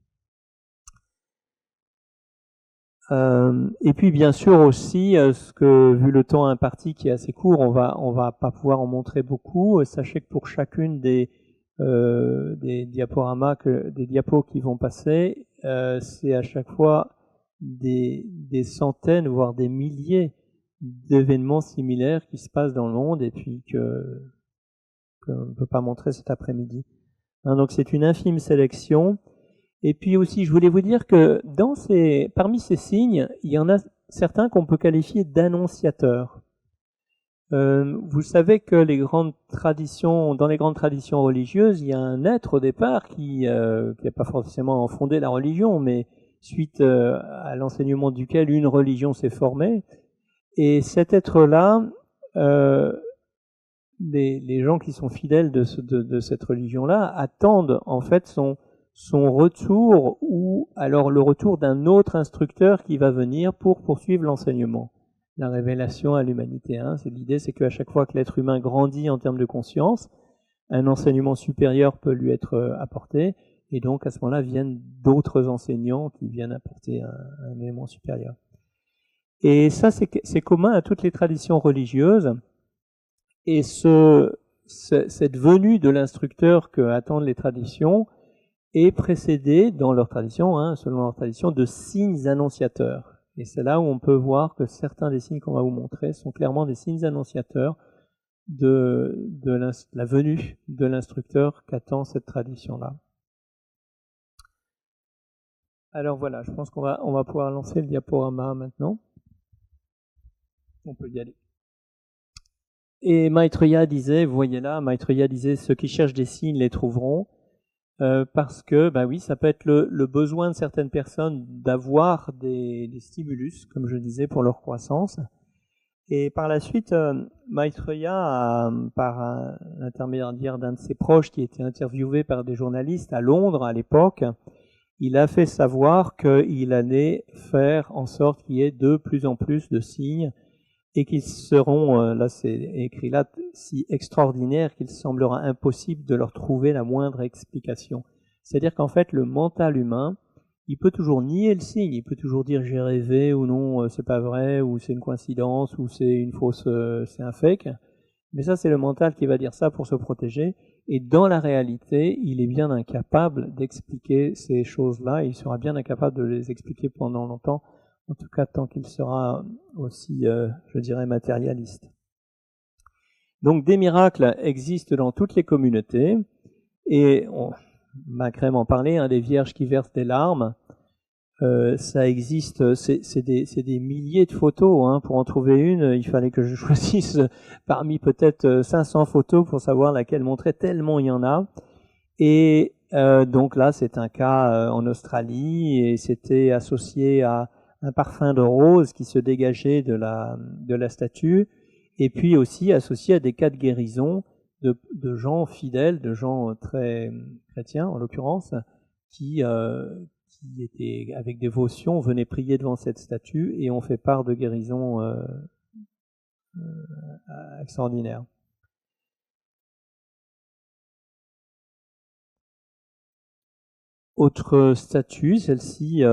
Et puis bien sûr aussi, vu le temps imparti qui est assez court, on va pas pouvoir en montrer beaucoup. Sachez que pour chacune des diaporamas, des diapos qui vont passer, c'est à chaque fois des centaines, voire des milliers d'événements similaires qui se passent dans le monde et puis qu'on ne peut pas montrer cet après-midi. Hein, donc c'est une infime sélection. Et puis aussi, je voulais vous dire que parmi ces signes, il y en a certains qu'on peut qualifier d'annonciateurs. Vous savez que dans les grandes traditions religieuses, il y a un être au départ qui n'a pas forcément fondé la religion, mais suite à l'enseignement duquel une religion s'est formée. Et cet être-là, les gens qui sont fidèles de cette religion-là attendent en fait son retour, ou alors le retour d'un autre instructeur qui va venir pour poursuivre l'enseignement, la révélation à l'humanité. Hein. L'idée, c'est qu'à chaque fois que l'être humain grandit en termes de conscience, un enseignement supérieur peut lui être apporté, et donc à ce moment-là viennent d'autres enseignants qui viennent apporter un élément supérieur. Et ça, c'est commun à toutes les traditions religieuses, et cette venue de l'instructeur que attendent les traditions est précédée dans leur tradition, hein, selon leur tradition, de signes annonciateurs. Et c'est là où on peut voir que certains des signes qu'on va vous montrer sont clairement des signes annonciateurs de la venue de l'instructeur qu'attend cette tradition-là. Alors voilà, je pense qu'on va pouvoir lancer le diaporama maintenant. On peut y aller. Et Maitreya disait, vous voyez là, Maitreya disait, ceux qui cherchent des signes les trouveront. Parce que, oui, ça peut être le besoin de certaines personnes d'avoir des stimulus, comme je disais, pour leur croissance. Et par la suite, Maitreya, par l'intermédiaire d'un de ses proches qui était interviewé par des journalistes à Londres à l'époque, il a fait savoir qu'il allait faire en sorte qu'il y ait de plus en plus de signes et qu'ils seront, là c'est écrit là, si extraordinaires qu'il semblera impossible de leur trouver la moindre explication. C'est-à-dire qu'en fait, le mental humain, il peut toujours nier le signe, il peut toujours dire j'ai rêvé ou non, c'est pas vrai, ou c'est une coïncidence, ou c'est une fausse, c'est un fake. Mais ça, c'est le mental qui va dire ça pour se protéger. Et dans la réalité, il est bien incapable d'expliquer ces choses-là, il sera bien incapable de les expliquer pendant longtemps, en tout cas tant qu'il sera aussi, je dirais, matérialiste. Donc des miracles existent dans toutes les communautés, et on m'a carrément parlé, des vierges qui versent des larmes. Ça existe, c'est des milliers de photos. Hein. Pour en trouver une, il fallait que je choisisse parmi peut-être 500 photos pour savoir laquelle montrer, tellement il y en a. Et donc là, c'est un cas en Australie, et c'était associé à un parfum de rose qui se dégageait de la statue, et puis aussi associé à des cas de guérison de gens fidèles, de gens très chrétiens en l'occurrence, qui étaient avec dévotion, venaient prier devant cette statue et ont fait part de guérison extraordinaire. Autre statue, celle-ci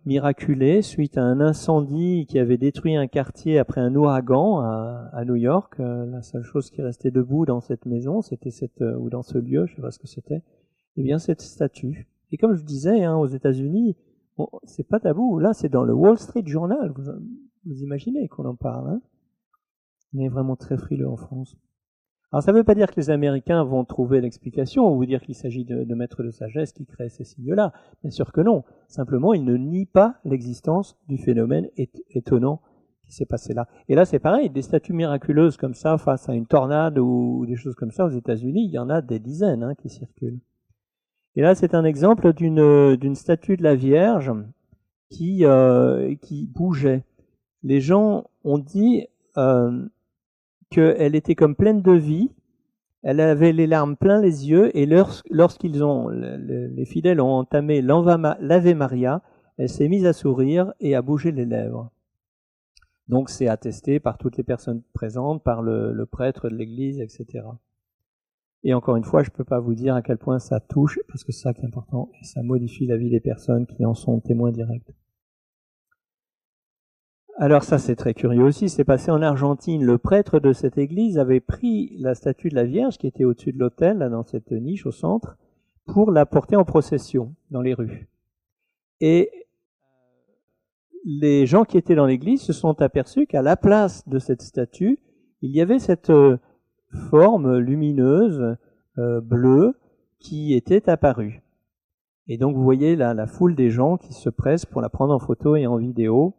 miraculée suite à un incendie qui avait détruit un quartier après un ouragan à New York. La seule chose qui restait debout dans cette maison, c'était ou dans ce lieu, je ne sais pas ce que c'était, eh bien cette statue. Et comme je disais, hein, aux États-Unis, bon, c'est pas tabou. Là, c'est dans le Wall Street Journal. Vous imaginez qu'on en parle, hein? On est vraiment très frileux en France. Alors ça ne veut pas dire que les Américains vont trouver l'explication ou vous dire qu'il s'agit de maîtres de sagesse qui créent ces signes-là. Bien sûr que non. Simplement, ils ne nient pas l'existence du phénomène étonnant qui s'est passé là. Et là, c'est pareil, des statues miraculeuses comme ça face à une tornade ou des choses comme ça aux États-Unis, il y en a des dizaines qui circulent. Et là, c'est un exemple d'une statue de la Vierge qui bougeait. Les gens ont dit qu'elle était comme pleine de vie, elle avait les larmes plein les yeux, et les fidèles ont entamé l'Ave Maria, elle s'est mise à sourire et à bouger les lèvres. Donc c'est attesté par toutes les personnes présentes, par le prêtre de l'église, etc. Et encore une fois, je ne peux pas vous dire à quel point ça touche, parce que c'est ça qui est important, et ça modifie la vie des personnes qui en sont témoins directs. Alors ça, c'est très curieux aussi, c'est passé en Argentine. Le prêtre de cette église avait pris la statue de la Vierge qui était au-dessus de l'autel, là, dans cette niche au centre, pour la porter en procession dans les rues. Et les gens qui étaient dans l'église se sont aperçus qu'à la place de cette statue, il y avait cette forme lumineuse, bleue, qui était apparue. Et donc vous voyez là la foule des gens qui se pressent pour la prendre en photo et en vidéo.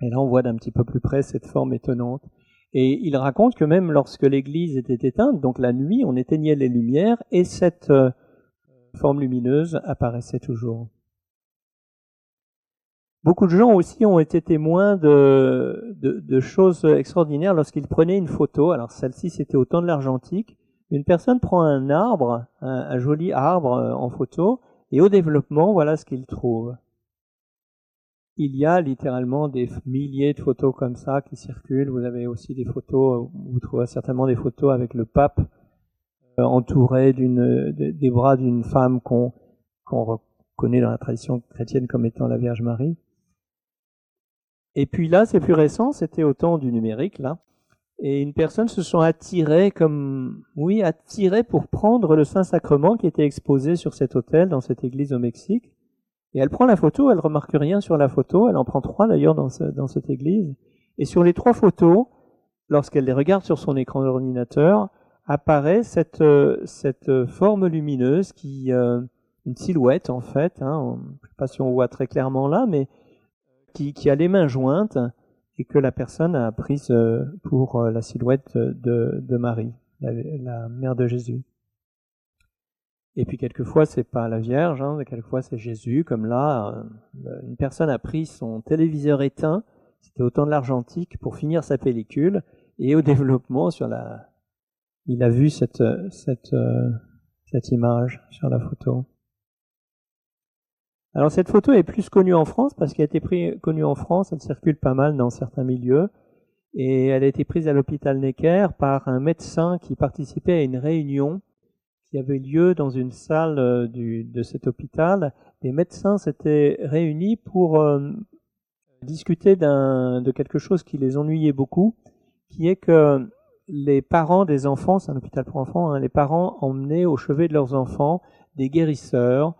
Et là, on voit d'un petit peu plus près cette forme étonnante. Et il raconte que même lorsque l'église était éteinte, donc la nuit, on éteignait les lumières et cette forme lumineuse apparaissait toujours. Beaucoup de gens aussi ont été témoins de choses extraordinaires lorsqu'ils prenaient une photo. Alors celle-ci, c'était au temps de l'argentique. Une personne prend un arbre, un joli arbre en photo, et au développement, voilà ce qu'il trouve. Il y a littéralement des milliers de photos comme ça qui circulent. Vous avez aussi des photos, vous trouverez certainement des photos avec le pape entouré des bras d'une femme qu'on reconnaît dans la tradition chrétienne comme étant la Vierge Marie. Et puis là, c'est plus récent, c'était au temps du numérique, là. Et une personne se sont attirées pour prendre le Saint-Sacrement qui était exposé sur cet autel dans cette église au Mexique. Et elle prend la photo, elle remarque rien sur la photo, elle en prend 3 d'ailleurs dans cette église. Et sur les 3 photos, lorsqu'elle les regarde sur son écran d'ordinateur, apparaît cette forme lumineuse une silhouette en fait, hein, je ne sais pas si on voit très clairement là, mais qui a les mains jointes et que la personne a prise pour la silhouette de Marie, la mère de Jésus. Et puis quelquefois c'est pas la Vierge, hein, quelquefois c'est Jésus, comme là, une personne a pris son téléviseur éteint, c'était au temps de l'argentique, pour finir sa pellicule, et au développement il a vu cette image sur la photo. Alors cette photo est plus connue en France parce qu'elle a été connue en France, elle circule pas mal dans certains milieux, et elle a été prise à l'hôpital Necker par un médecin qui participait à une réunion qui avait lieu dans une salle de cet hôpital. Les médecins s'étaient réunis pour discuter de quelque chose qui les ennuyait beaucoup, qui est que les parents des enfants, c'est un hôpital pour enfants, hein, les parents emmenaient au chevet de leurs enfants des guérisseurs,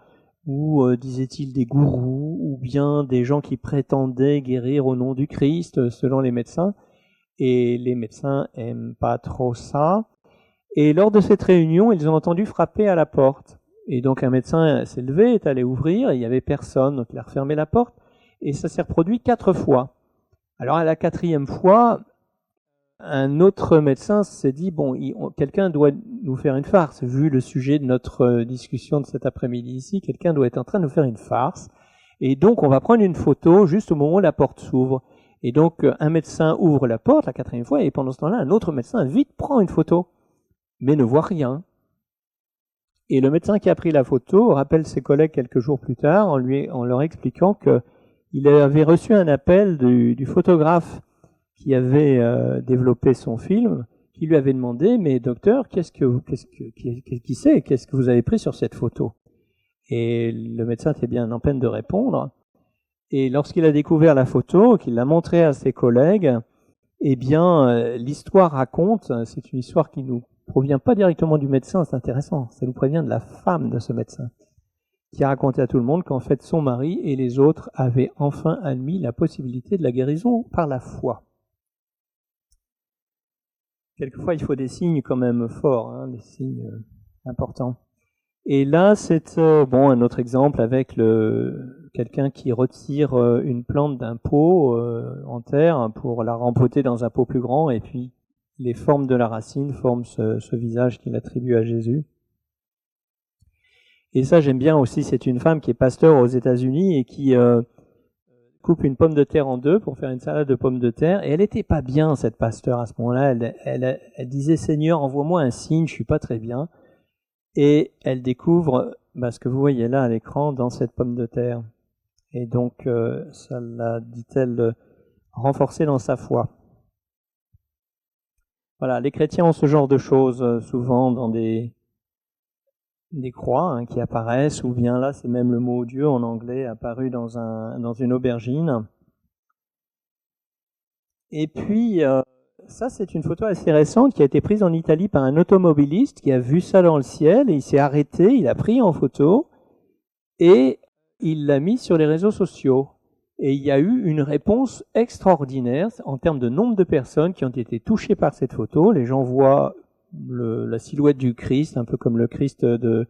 ou disait-il des gourous, ou bien des gens qui prétendaient guérir au nom du Christ, selon les médecins. Et les médecins aiment pas trop ça. Et lors de cette réunion, ils ont entendu frapper à la porte. Et donc un médecin s'est levé, est allé ouvrir, et il n'y avait personne, donc il a refermé la porte, et ça s'est reproduit 4 fois. Alors à la 4e fois, un autre médecin s'est dit, bon, quelqu'un doit nous faire une farce, vu le sujet de notre discussion de cet après-midi ici, quelqu'un doit être en train de nous faire une farce, et donc on va prendre une photo juste au moment où la porte s'ouvre. Et donc un médecin ouvre la porte la 4e fois, et pendant ce temps-là, un autre médecin vite prend une photo, mais ne voit rien. Et le médecin qui a pris la photo rappelle ses collègues quelques jours plus tard en leur expliquant qu'il avait reçu un appel du photographe qui avait développé son film, qui lui avait demandé « Mais docteur, qu'est-ce que vous avez pris sur cette photo ?» Et le médecin était bien en peine de répondre. Et lorsqu'il a découvert la photo, qu'il l'a montrée à ses collègues, eh bien, l'histoire raconte, c'est une histoire qui nous provient pas directement du médecin, c'est intéressant, ça nous provient de la femme de ce médecin, qui a raconté à tout le monde qu'en fait son mari et les autres avaient enfin admis la possibilité de la guérison par la foi. Quelquefois, il faut des signes quand même forts, des signes importants. Et là, c'est un autre exemple avec quelqu'un qui retire une plante d'un pot en terre pour la rempoter dans un pot plus grand, et puis les formes de la racine forment ce visage qu'il attribue à Jésus. Et ça, j'aime bien aussi, c'est une femme qui est pasteur aux États-Unis et qui coupe une pomme de terre en deux pour faire une salade de pommes de terre. Et elle n'était pas bien, cette pasteur, à ce moment-là. Elle disait « Seigneur, envoie-moi un signe, je suis pas très bien ». Et elle découvre ce que vous voyez là à l'écran dans cette pomme de terre. Et donc, ça l'a, dit-elle, renforcée dans sa foi. Voilà, les chrétiens ont ce genre de choses souvent dans des croix qui apparaissent, ou bien là, c'est même le mot Dieu en anglais apparu dans une aubergine. Et puis, ça, c'est une photo assez récente qui a été prise en Italie par un automobiliste qui a vu ça dans le ciel et il s'est arrêté, il a pris en photo et il l'a mis sur les réseaux sociaux. Et il y a eu une réponse extraordinaire en termes de nombre de personnes qui ont été touchées par cette photo. Les gens voient la silhouette du Christ, un peu comme le Christ de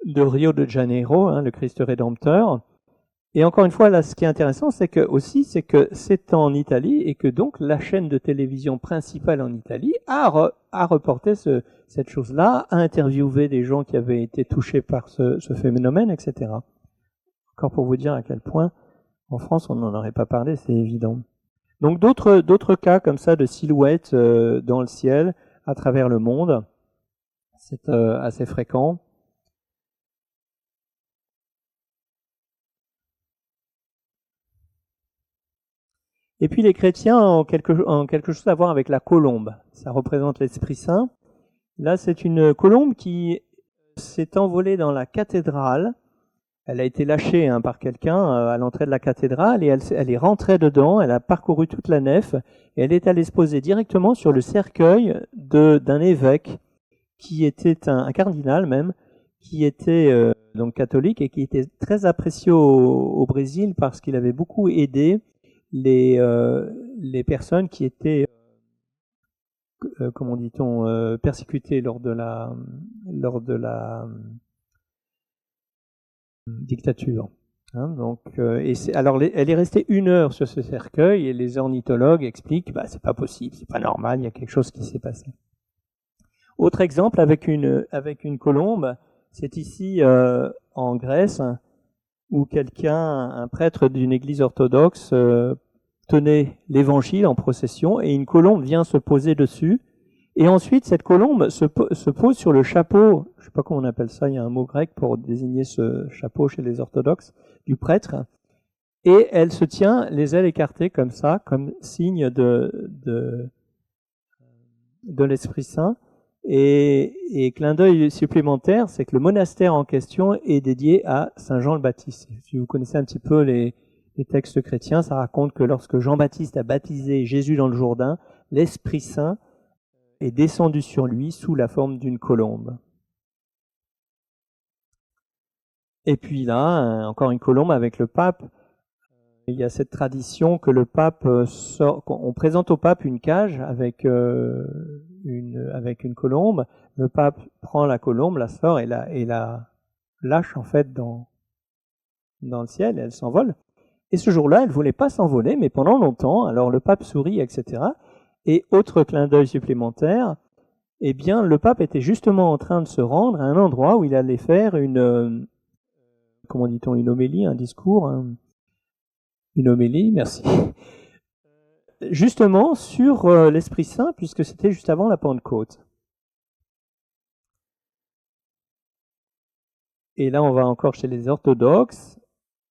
Rio de Janeiro, le Christ rédempteur. Et encore une fois, là, ce qui est intéressant, c'est que c'est en Italie et que donc la chaîne de télévision principale en Italie a reporté cette chose-là, a interviewé des gens qui avaient été touchés par ce phénomène, etc. Encore pour vous dire à quel point, en France, on n'en aurait pas parlé, c'est évident. Donc d'autres cas comme ça de silhouettes dans le ciel à travers le monde, c'est assez fréquent. Et puis les chrétiens ont quelque chose à voir avec la colombe. Ça représente l'Esprit Saint. Là, c'est une colombe qui s'est envolée dans la cathédrale. Elle a été lâchée par quelqu'un à l'entrée de la cathédrale et elle est rentrée dedans, elle a parcouru toute la nef et elle est allée se poser directement sur le cercueil d'un évêque qui était un cardinal même, qui était donc catholique et qui était très apprécié au Brésil parce qu'il avait beaucoup aidé les personnes qui étaient comment dit-on persécutées lors de la dictature. Donc, alors elle est restée 1 heure sur ce cercueil et les ornithologues expliquent c'est pas possible, c'est pas normal, il y a quelque chose qui s'est passé. Autre exemple avec une colombe, c'est ici en Grèce où un prêtre d'une église orthodoxe tenait l'évangile en procession et une colombe vient se poser dessus. Et ensuite, cette colombe se pose sur le chapeau, je ne sais pas comment on appelle ça, il y a un mot grec pour désigner ce chapeau chez les orthodoxes, du prêtre, et elle se tient les ailes écartées comme ça, comme signe de l'Esprit Saint. Et clin d'œil supplémentaire, c'est que le monastère en question est dédié à Saint Jean le Baptiste. Si vous connaissez un petit peu les textes chrétiens, ça raconte que lorsque Jean-Baptiste a baptisé Jésus dans le Jourdain, l'Esprit Saint est descendu sur lui sous la forme d'une colombe. Et puis là, encore une colombe avec le pape. Il y a cette tradition que le pape on présente au pape une cage avec une colombe. Le pape prend la colombe, la sort et la lâche en fait dans le ciel et elle s'envole. Et ce jour-là, elle ne voulait pas s'envoler, mais pendant longtemps, alors le pape sourit, etc. Et autre clin d'œil supplémentaire, eh bien, le pape était justement en train de se rendre à un endroit où il allait faire une homélie, un discours, une homélie, merci, justement sur l'Esprit Saint, puisque c'était juste avant la Pentecôte. Et là, on va encore chez les orthodoxes.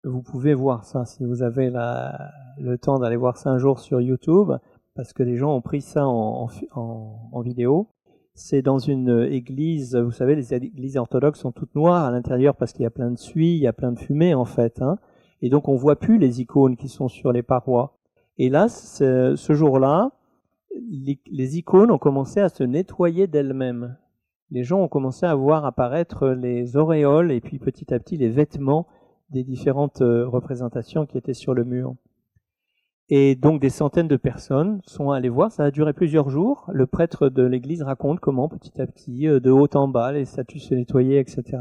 Vous pouvez voir ça si vous avez le temps d'aller voir ça un jour sur YouTube, parce que les gens ont pris ça en vidéo. C'est dans une église, vous savez, les églises orthodoxes sont toutes noires à l'intérieur parce qu'il y a plein de suie, il y a plein de fumée en fait. Et donc on voit plus les icônes qui sont sur les parois. Et là, ce jour-là, les icônes ont commencé à se nettoyer d'elles-mêmes. Les gens ont commencé à voir apparaître les auréoles et puis petit à petit les vêtements des différentes représentations qui étaient sur le mur. Et donc des centaines de personnes sont allées voir, ça a duré plusieurs jours. Le prêtre de l'église raconte comment petit à petit, de haut en bas, les statues se nettoyaient, etc.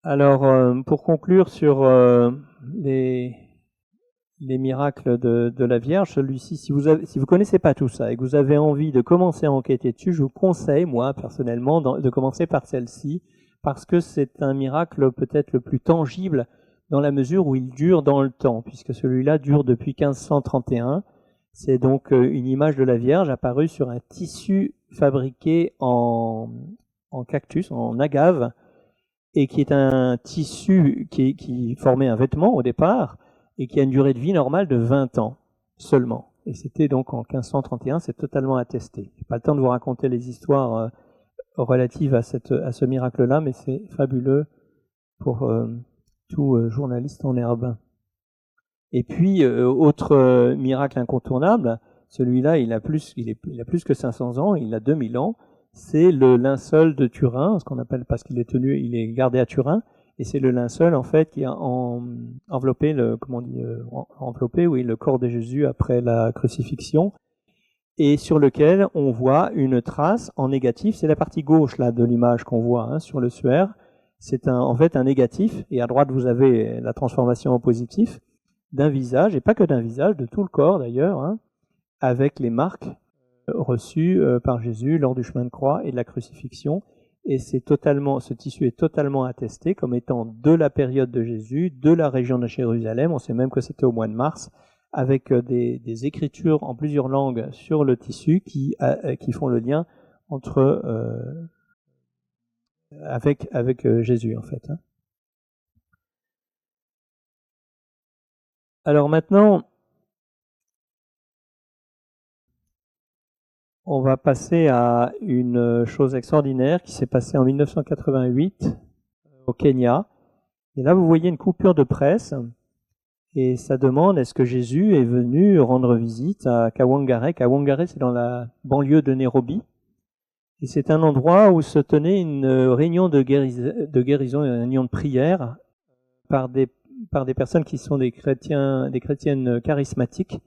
Alors, pour conclure sur les miracles de la Vierge, celui-ci, si vous connaissez pas tout ça et que vous avez envie de commencer à enquêter dessus, je vous conseille, moi, personnellement, de commencer par celle-ci, parce que c'est un miracle peut-être le plus tangible dans la mesure où il dure dans le temps, puisque celui-là dure depuis 1531. C'est donc une image de la Vierge apparue sur un tissu fabriqué en cactus, en agave, et qui est un tissu qui formait un vêtement au départ, et qui a une durée de vie normale de 20 ans seulement. Et c'était donc en 1531, c'est totalement attesté. Je n'ai pas le temps de vous raconter les histoires relatives à ce miracle-là, mais c'est fabuleux pour tout journaliste en herbe. Et puis, autre miracle incontournable, celui-là, il a plus que 500 ans, il a 2000 ans, c'est le linceul de Turin, ce qu'on appelle, parce qu'il est gardé à Turin, et c'est le linceul, en fait, qui a enveloppé le corps de Jésus après la crucifixion, et sur lequel on voit une trace en négatif, c'est la partie gauche, là, de l'image qu'on voit, sur le suaire. C'est en fait un négatif, et à droite vous avez la transformation en positif d'un visage, et pas que d'un visage, de tout le corps d'ailleurs, avec les marques reçues par Jésus lors du chemin de croix et de la crucifixion. Et ce tissu est totalement attesté comme étant de la période de Jésus, de la région de Jérusalem. On sait même que c'était au mois de mars, avec des écritures en plusieurs langues sur le tissu qui font le lien entre avec Jésus en fait. Alors maintenant, on va passer à une chose extraordinaire qui s'est passée en 1988 au Kenya. Et là, vous voyez une coupure de presse et ça demande est-ce que Jésus est venu rendre visite à Kawangware. Kawangware, c'est dans la banlieue de Nairobi. Et c'est un endroit où se tenait une réunion de guérison, une réunion de prière par des personnes qui sont des chrétiennes charismatiques.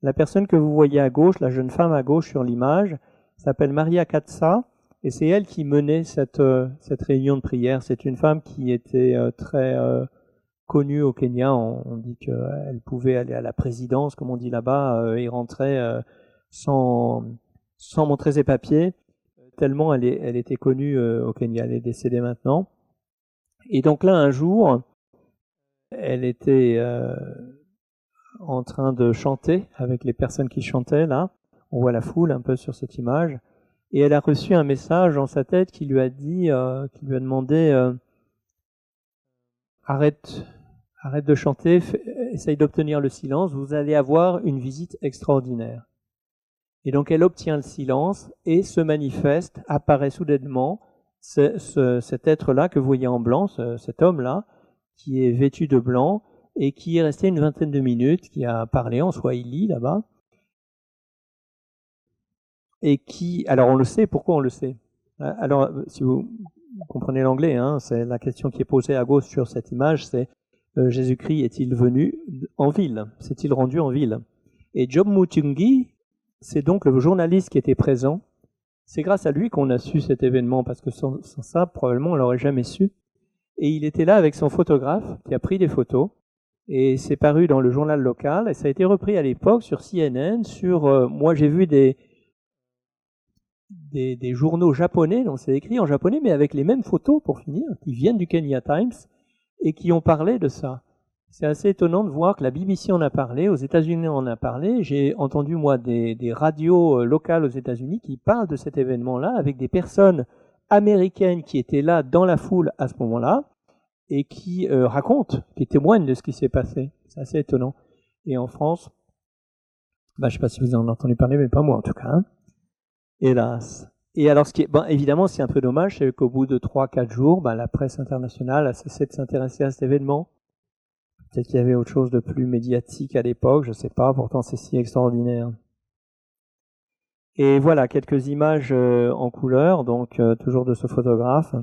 La personne que vous voyez à gauche, la jeune femme à gauche sur l'image, s'appelle Maria Katsa, et c'est elle qui menait cette réunion de prière. C'est une femme qui était très connue au Kenya. On dit qu'elle pouvait aller à la présidence, comme on dit là-bas, et rentrer sans montrer ses papiers, tellement elle était connue au Kenya. Elle est décédée maintenant. Et donc là, un jour, elle était en train de chanter avec les personnes qui chantaient là. On voit la foule un peu sur cette image. Et elle a reçu un message dans sa tête qui lui a demandé arrête de chanter, essaye d'obtenir le silence, vous allez avoir une visite extraordinaire. Et donc elle obtient le silence et se manifeste, apparaît soudainement cet être-là que vous voyez en blanc, cet homme-là, qui est vêtu de blanc et qui est resté une vingtaine de minutes, qui a parlé en swahili là-bas. Et alors on le sait, pourquoi on le sait? Alors, si vous comprenez l'anglais, c'est la question qui est posée à gauche sur cette image, c'est Jésus-Christ est-il venu en ville? S'est-il rendu en ville? Et Job Mutungi, c'est donc le journaliste qui était présent C'est grâce à lui qu'on a su cet événement, parce que sans ça, probablement, on l'aurait jamais su. Et il était là avec son photographe, qui a pris des photos, et c'est paru dans le journal local, et ça a été repris à l'époque sur CNN, moi j'ai vu des journaux japonais, donc c'est écrit en japonais, mais avec les mêmes photos, pour finir, qui viennent du Kenya Times, et qui ont parlé de ça. C'est assez étonnant de voir que la BBC en a parlé, aux États-Unis en a parlé. J'ai entendu, moi, des radios locales aux États-Unis qui parlent de cet événement-là avec des personnes américaines qui étaient là dans la foule à ce moment-là et qui racontent, qui témoignent de ce qui s'est passé. C'est assez étonnant. Et en France, je ne sais pas si vous en avez entendu parler, mais pas moi en tout cas. Hein. Hélas. Et alors, évidemment, c'est un peu dommage, c'est qu'au bout de 3-4 jours, la presse internationale a cessé de s'intéresser à cet événement. Peut-être qu'il y avait autre chose de plus médiatique à l'époque, je ne sais pas, pourtant c'est si extraordinaire. Et voilà, quelques images en couleur, donc toujours de ce photographe.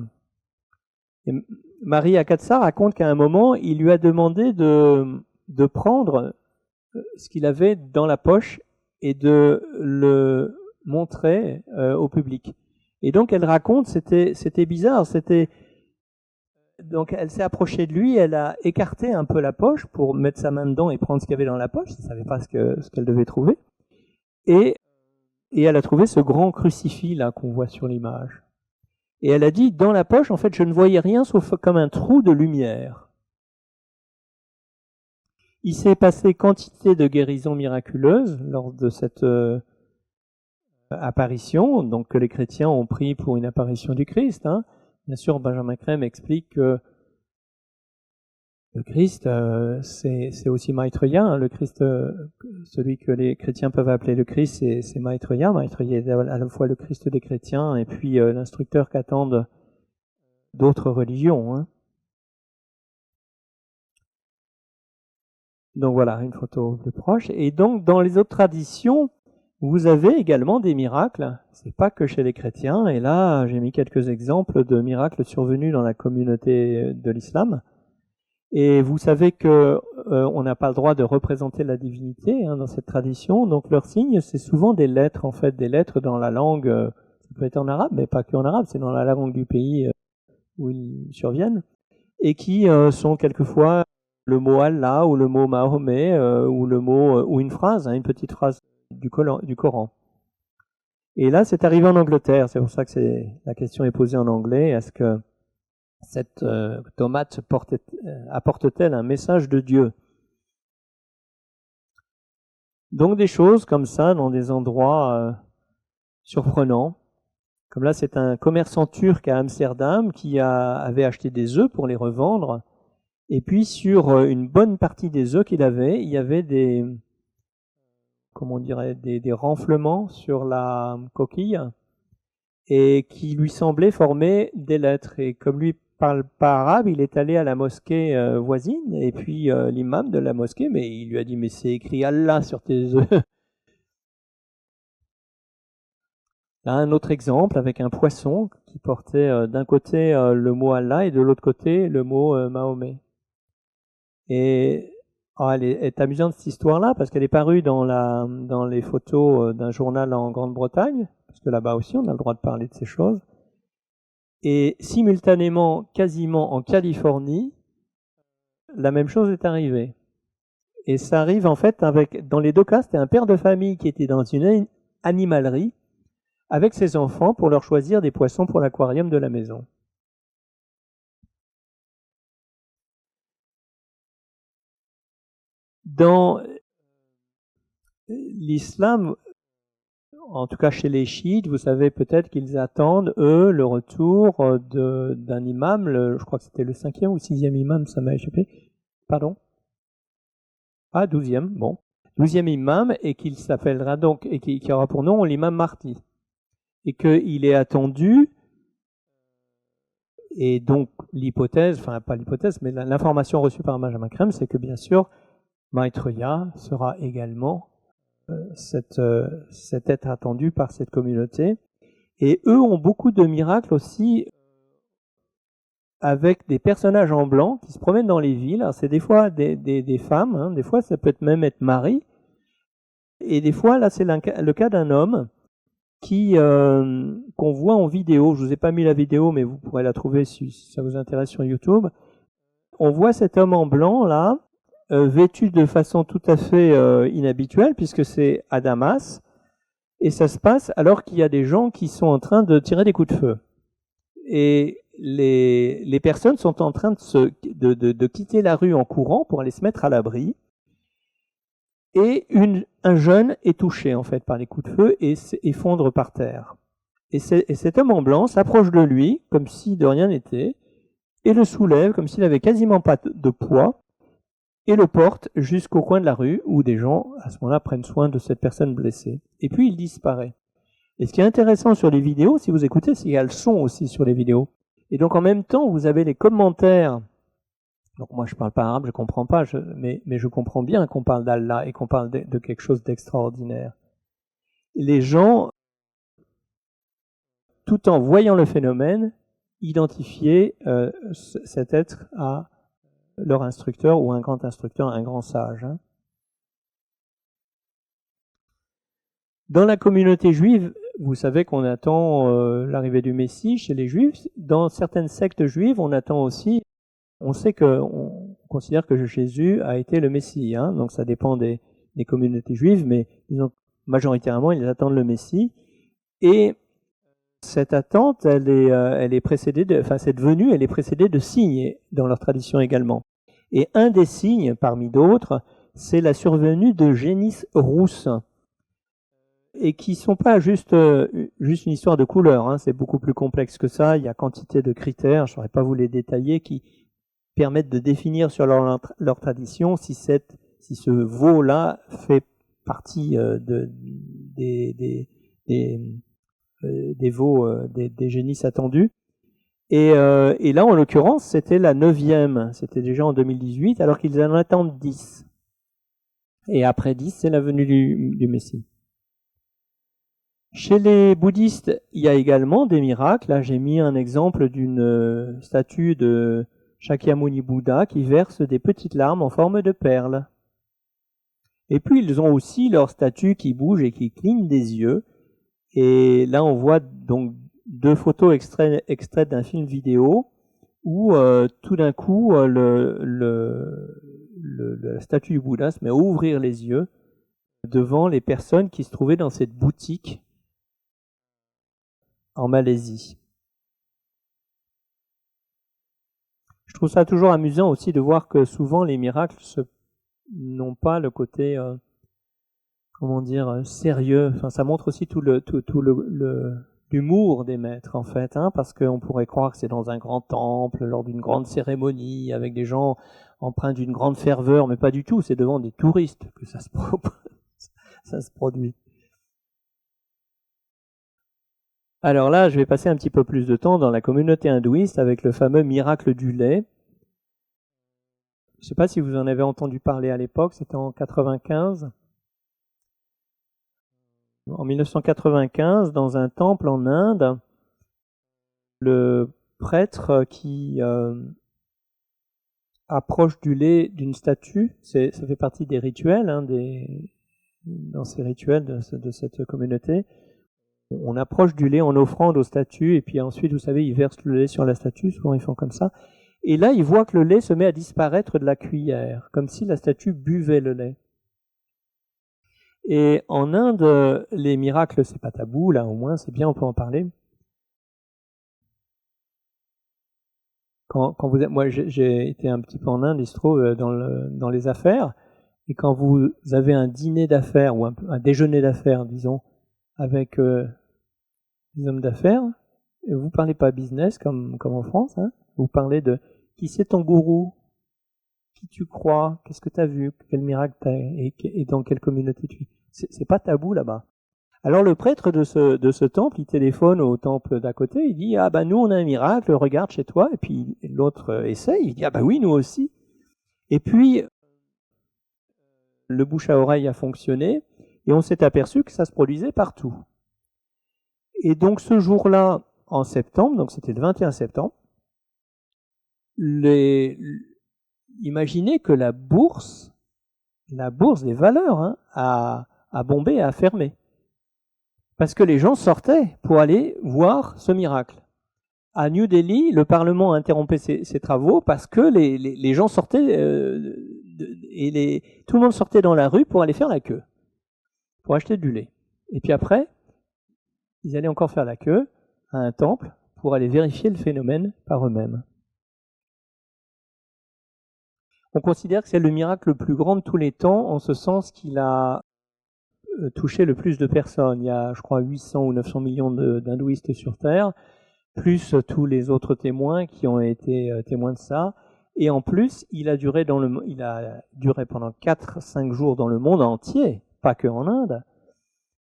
Et Marie Akatsa raconte qu'à un moment, il lui a demandé de prendre ce qu'il avait dans la poche et de le montrer au public. Et donc elle raconte, c'était bizarre, donc elle s'est approchée de lui, elle a écarté un peu la poche pour mettre sa main dedans et prendre ce qu'il y avait dans la poche, elle ne savait pas ce qu'elle devait trouver. Et elle a trouvé ce grand crucifix là qu'on voit sur l'image. Et elle a dit, dans la poche, en fait, je ne voyais rien sauf comme un trou de lumière. Il s'est passé quantité de guérisons miraculeuses lors de cette apparition, donc que les chrétiens ont pris pour une apparition du Christ. Hein. Bien sûr, Benjamin Crème explique que le Christ, c'est aussi Maitreya. Hein. Le Christ, celui que les chrétiens peuvent appeler le Christ, c'est Maitreya. Maitreya est à la fois le Christ des chrétiens et puis l'instructeur qu'attendent d'autres religions. Hein. Donc voilà, une photo plus proche. Et donc, dans les autres traditions, vous avez également des miracles. C'est pas que chez les chrétiens. Et là, j'ai mis quelques exemples de miracles survenus dans la communauté de l'islam. Et vous savez que on n'a pas le droit de représenter la divinité dans cette tradition. Donc leur signe, c'est souvent des lettres, en fait, des lettres dans la langue. Ça peut être en arabe, mais pas qu'en arabe. C'est dans la langue du pays où ils surviennent, et qui sont quelquefois le mot Allah ou le mot Mahomet ou le mot ou une phrase, une petite phrase du Coran. Et là, c'est arrivé en Angleterre. C'est pour ça que la question est posée en anglais. Est-ce que cette tomate apporte-t-elle un message de Dieu? Donc des choses comme ça dans des endroits surprenants. Comme là, c'est un commerçant turc à Amsterdam qui avait acheté des œufs pour les revendre. Et puis sur une bonne partie des œufs qu'il avait, il y avait des renflements sur la coquille et qui lui semblaient former des lettres. Et comme lui parle pas arabe, il est allé à la mosquée voisine et puis l'imam de la mosquée, mais il lui a dit « mais c'est écrit Allah sur tes œufs ». Là, un autre exemple avec un poisson qui portait d'un côté le mot Allah et de l'autre côté le mot Mahomet. Et elle est amusante cette histoire-là parce qu'elle est parue dans les photos d'un journal en Grande-Bretagne, parce que là-bas aussi on a le droit de parler de ces choses. Et simultanément, quasiment en Californie, la même chose est arrivée. Et ça arrive en fait dans les deux cas, c'était un père de famille qui était dans une animalerie avec ses enfants pour leur choisir des poissons pour l'aquarium de la maison. Dans l'islam, en tout cas chez les chiites, vous savez peut-être qu'ils attendent, eux, le retour d'un imam, je crois que c'était le 5e ou 6e imam, ça m'a échappé. Pardon ? 12e, bon. 12e imam, et qu'il s'appellera donc, et qui aura pour nom l'imam Mahdi. Et qu'il est attendu, et donc l'hypothèse, enfin pas l'hypothèse, mais l'information reçue par Benjamin Crème, c'est que bien sûr, Maitreya sera également cet être attendu par cette communauté. Et eux ont beaucoup de miracles aussi avec des personnages en blanc qui se promènent dans les villes. Alors c'est des fois des femmes, des fois ça peut même être Marie, et des fois là c'est le cas d'un homme qu'on voit en vidéo. Je vous ai pas mis la vidéo, mais vous pourrez la trouver si ça vous intéresse sur YouTube. On voit cet homme en blanc là, vêtu de façon tout à fait inhabituelle, puisque c'est à Damas, et ça se passe alors qu'il y a des gens qui sont en train de tirer des coups de feu. Et les personnes sont en train de quitter la rue en courant pour aller se mettre à l'abri. Et un jeune est touché en fait par les coups de feu et effondre par terre. Et cet homme en blanc s'approche de lui comme si de rien n'était et le soulève comme s'il avait quasiment pas de poids et le porte jusqu'au coin de la rue où des gens à ce moment-là prennent soin de cette personne blessée. Et puis il disparaît. Et ce qui est intéressant sur les vidéos, si vous écoutez, c'est qu'il y a le son aussi sur les vidéos. Et donc en même temps, vous avez les commentaires. Donc moi je parle pas arabe, je comprends pas, mais je comprends bien qu'on parle d'Allah et qu'on parle de quelque chose d'extraordinaire. Les gens, tout en voyant le phénomène, identifiaient cet être à leur instructeur ou un grand instructeur, un grand sage. Dans la communauté juive, vous savez qu'on attend l'arrivée du Messie chez les Juifs. Dans certaines sectes juives, on attend aussi. On sait qu'on considère que Jésus a été le Messie, donc ça dépend des communautés juives, mais disons, majoritairement ils attendent le Messie. Et cette attente, elle est précédée cette venue, elle est précédée de signes dans leur tradition également. Et un des signes, parmi d'autres, c'est la survenue de génisses rousses. Et qui sont pas juste une histoire de couleur, c'est beaucoup plus complexe que ça. Il y a quantité de critères, je ne saurais pas vous les détailler, qui permettent de définir sur leur tradition si ce veau-là fait partie des veaux, des génisses attendus. Et là, en l'occurrence, c'était la 9e, c'était déjà en 2018, alors qu'ils en attendent 10. Et après 10, c'est la venue du Messie. Chez les bouddhistes, il y a également des miracles. Là, j'ai mis un exemple d'une statue de Shakyamuni Bouddha qui verse des petites larmes en forme de perles. Et puis, ils ont aussi leur statue qui bouge et qui cligne des yeux. Et là, on voit donc 2 photos extraites d'un film vidéo où tout d'un coup, la statue du Bouddha se met à ouvrir les yeux devant les personnes qui se trouvaient dans cette boutique en Malaisie. Je trouve ça toujours amusant aussi de voir que souvent les miracles n'ont pas le côté, sérieux. Enfin, ça montre aussi tout l'humour des maîtres en fait, parce qu'on pourrait croire que c'est dans un grand temple, lors d'une grande cérémonie, avec des gens empreints d'une grande ferveur, mais pas du tout. C'est devant des touristes que ça se produit. Alors là, je vais passer un petit peu plus de temps dans la communauté hindouiste avec le fameux miracle du lait. Je ne sais pas si vous en avez entendu parler à l'époque, c'était en 1995. En 1995, dans un temple en Inde, le prêtre qui approche du lait d'une statue, ça fait partie des rituels, dans ces rituels de cette communauté. On approche du lait en offrande aux statues, et puis ensuite, vous savez, ils versent le lait sur la statue, souvent ils font comme ça. Et là, ils voient que le lait se met à disparaître de la cuillère, comme si la statue buvait le lait. Et en Inde, les miracles, c'est pas tabou, là au moins, c'est bien, on peut en parler. Moi, j'ai été un petit peu en Inde, il se trouve, dans les affaires, et quand vous avez un dîner d'affaires, ou un déjeuner d'affaires, disons, avec des hommes d'affaires, vous parlez pas business comme en France, vous parlez de qui c'est ton gourou, qui tu crois, qu'est-ce que tu as vu, quel miracle t'as et dans quelle communauté tu es. C'est pas tabou là-bas. Alors le prêtre de ce temple, il téléphone au temple d'à côté, il dit nous on a un miracle, regarde chez toi, et puis l'autre essaye, il dit oui nous aussi. Et puis le bouche à oreille a fonctionné et on s'est aperçu que ça se produisait partout. Et donc ce jour-là, en septembre, donc c'était le 21 septembre, imaginez que la bourse des valeurs à Bombay a fermé. Parce que les gens sortaient pour aller voir ce miracle. À New Delhi, le Parlement a interrompu ses travaux parce que les gens sortaient tout le monde sortait dans la rue pour aller faire la queue, pour acheter du lait. Et puis après, ils allaient encore faire la queue à un temple pour aller vérifier le phénomène par eux-mêmes. On considère que c'est le miracle le plus grand de tous les temps, en ce sens qu'il a touché le plus de personnes. Il y a, je crois, 800 ou 900 millions d'hindouistes sur Terre, plus tous les autres témoins qui ont été témoins de ça. Et en plus, il a duré pendant 4-5 jours dans le monde entier, pas que en Inde.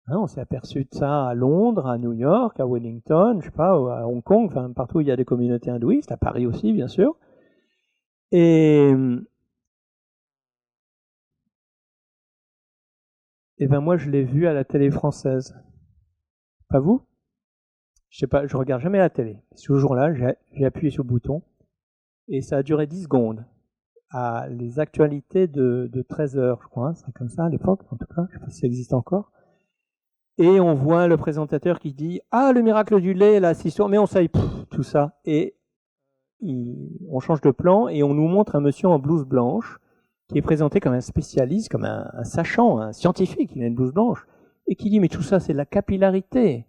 Hein, on s'est aperçu de ça à Londres, à New York, à Wellington, je sais pas, à Hong Kong, enfin partout où il y a des communautés hindouistes, à Paris aussi, bien sûr. Et ben moi, je l'ai vu à la télé française. Pas vous? Je sais pas, je regarde jamais la télé. Ce jour-là, j'ai appuyé sur le bouton et ça a duré 10 secondes. À les actualités de 13 heures, je crois, c'est comme ça à l'époque, en tout cas, je sais pas si ça existe encore. Et on voit le présentateur qui dit « Ah, le miracle du lait, là, c'est sûr, mais on sait tout ça. » Et on change de plan et on nous montre un monsieur en blouse blanche qui est présenté comme un spécialiste, comme un sachant, un scientifique, il a une blouse blanche, et qui dit « Mais tout ça, c'est de la capillarité. »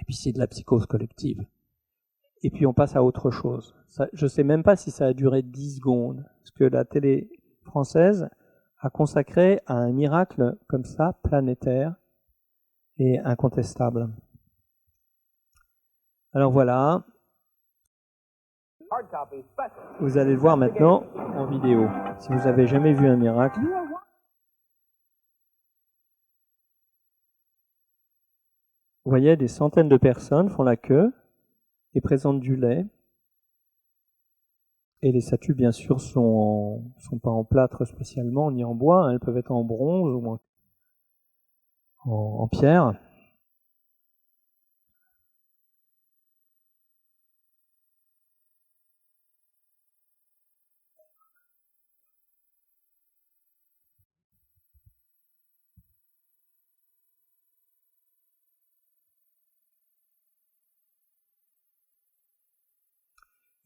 Et puis c'est de la psychose collective. Et puis on passe à autre chose. Ça, je ne sais même pas si ça a duré 10 secondes, parce que la télé française a consacré à un miracle comme ça, planétaire et incontestable. Alors voilà, vous allez le voir maintenant en vidéo, si vous n'avez jamais vu un miracle. Vous voyez, des centaines de personnes font la queue et présentent du lait. Et les statues, bien sûr, sont pas en plâtre spécialement, ni en bois, hein, elles peuvent être en bronze ou en pierre.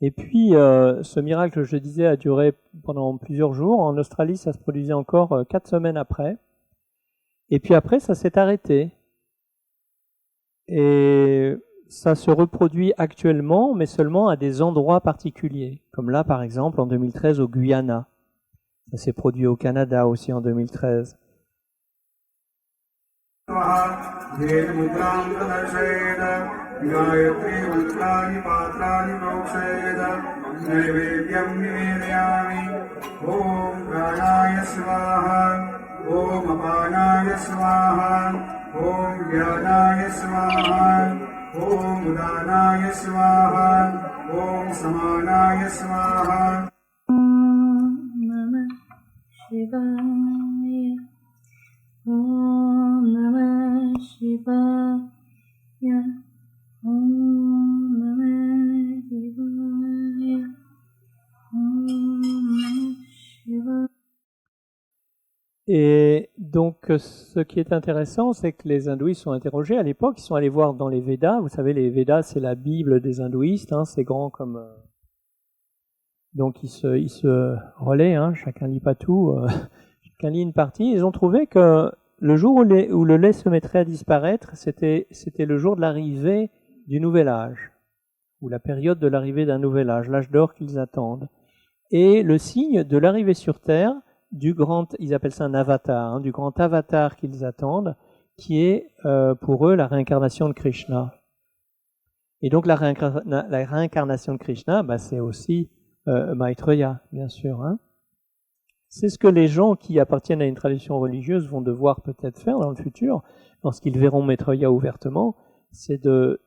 Et puis, ce miracle, je disais, a duré pendant plusieurs jours. En Australie, ça se produisait encore 4 semaines après. Et puis après, ça s'est arrêté. Et ça se reproduit actuellement, mais seulement à des endroits particuliers. Comme là, par exemple, en 2013, au Guyana. Ça s'est produit au Canada aussi en 2013. Om Namah Shivaya. Om Namah Shivaya. Om Namah Shivaya. Et donc, ce qui est intéressant, c'est que les hindouistes sont interrogés. À l'époque, ils sont allés voir dans les Védas. Vous savez, les Védas, c'est la Bible des hindouistes. Hein, c'est grand comme... Donc, ils se relaient. Hein, chacun lit pas tout. Chacun lit une partie. Ils ont trouvé que le jour où le lait se mettrait à disparaître, c'était le jour de l'arrivée du nouvel âge, ou la période de l'arrivée d'un nouvel âge, l'âge d'or qu'ils attendent. Et le signe de l'arrivée sur Terre, ils appellent ça un avatar, hein, du grand avatar qu'ils attendent, qui est pour eux la réincarnation de Krishna. Et donc la réincarnation de Krishna, bah, c'est aussi Maitreya, bien sûr. Hein. C'est ce que les gens qui appartiennent à une tradition religieuse vont devoir peut-être faire dans le futur, lorsqu'ils verront Maitreya ouvertement, c'est de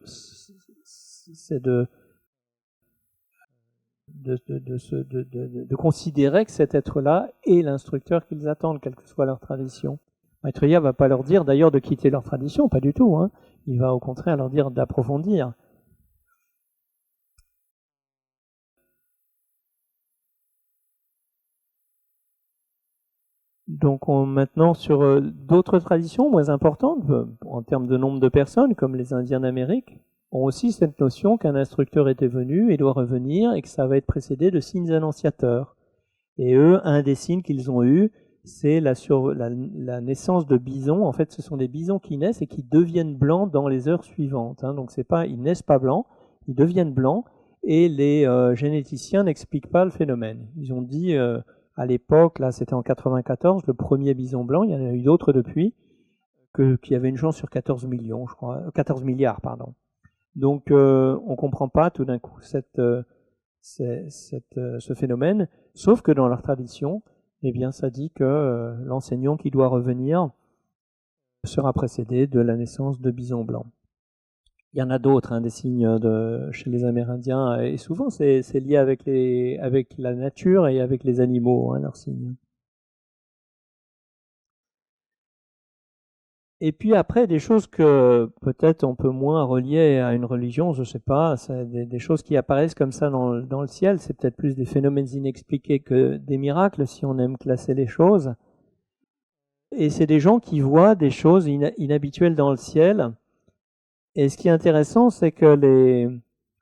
considérer que cet être-là est l'instructeur qu'ils attendent, quelle que soit leur tradition. Maitreya ne va pas leur dire d'ailleurs de quitter leur tradition, pas du tout. Hein. Il va au contraire leur dire d'approfondir. Donc maintenant sur d'autres traditions moins importantes, en termes de nombre de personnes, comme les Indiens d'Amérique, ont aussi cette notion qu'un instructeur était venu et doit revenir et que ça va être précédé de signes annonciateurs. Et eux, un des signes qu'ils ont eu, c'est la naissance de bisons. En fait, ce sont des bisons qui naissent et qui deviennent blancs dans les heures suivantes. Donc c'est pas, ils naissent pas blancs, ils deviennent blancs, et les généticiens n'expliquent pas le phénomène. Ils ont dit à l'époque, là c'était en 94, le premier bison blanc, il y en a eu d'autres depuis, qu'il y avait une chance sur 14 millions, je crois, 14 milliards, pardon. Donc on comprend pas tout d'un coup ce phénomène, sauf que dans leur tradition, eh bien, ça dit que l'enseignant qui doit revenir sera précédé de la naissance de bisons blancs. Il y en a d'autres, des signes chez les Amérindiens, et souvent c'est lié avec la nature et avec les animaux, leurs signes. Et puis après, des choses que peut-être on peut moins relier à une religion, je ne sais pas, c'est des choses qui apparaissent comme ça dans le ciel, c'est peut-être plus des phénomènes inexpliqués que des miracles, si on aime classer les choses. Et c'est des gens qui voient des choses inhabituelles dans le ciel. Et ce qui est intéressant, c'est que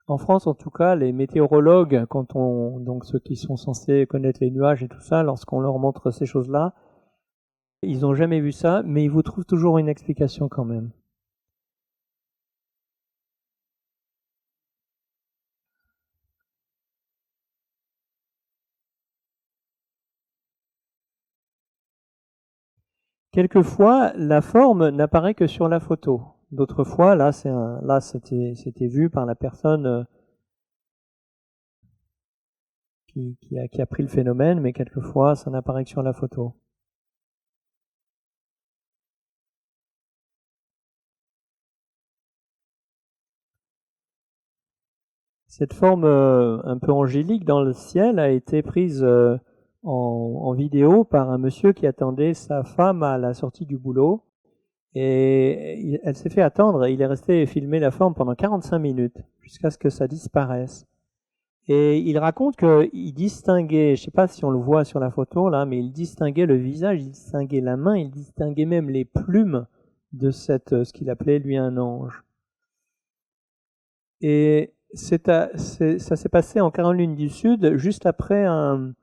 en France en tout cas, les météorologues, donc ceux qui sont censés connaître les nuages et tout ça, lorsqu'on leur montre ces choses-là, ils n'ont jamais vu ça, mais ils vous trouvent toujours une explication quand même. Quelquefois, la forme n'apparaît que sur la photo. D'autres fois, là, c'était vu par la personne qui a pris le phénomène, mais quelquefois, ça n'apparaît que sur la photo. Cette forme un peu angélique dans le ciel a été prise en vidéo par un monsieur qui attendait sa femme à la sortie du boulot. Et elle s'est fait attendre, il est resté filmer la forme pendant 45 minutes, jusqu'à ce que ça disparaisse. Et il raconte qu'il distinguait, je ne sais pas si on le voit sur la photo là, mais il distinguait le visage, il distinguait la main, il distinguait même les plumes de ce qu'il appelait lui un ange. Et ça s'est passé en Caroline du Sud, juste après un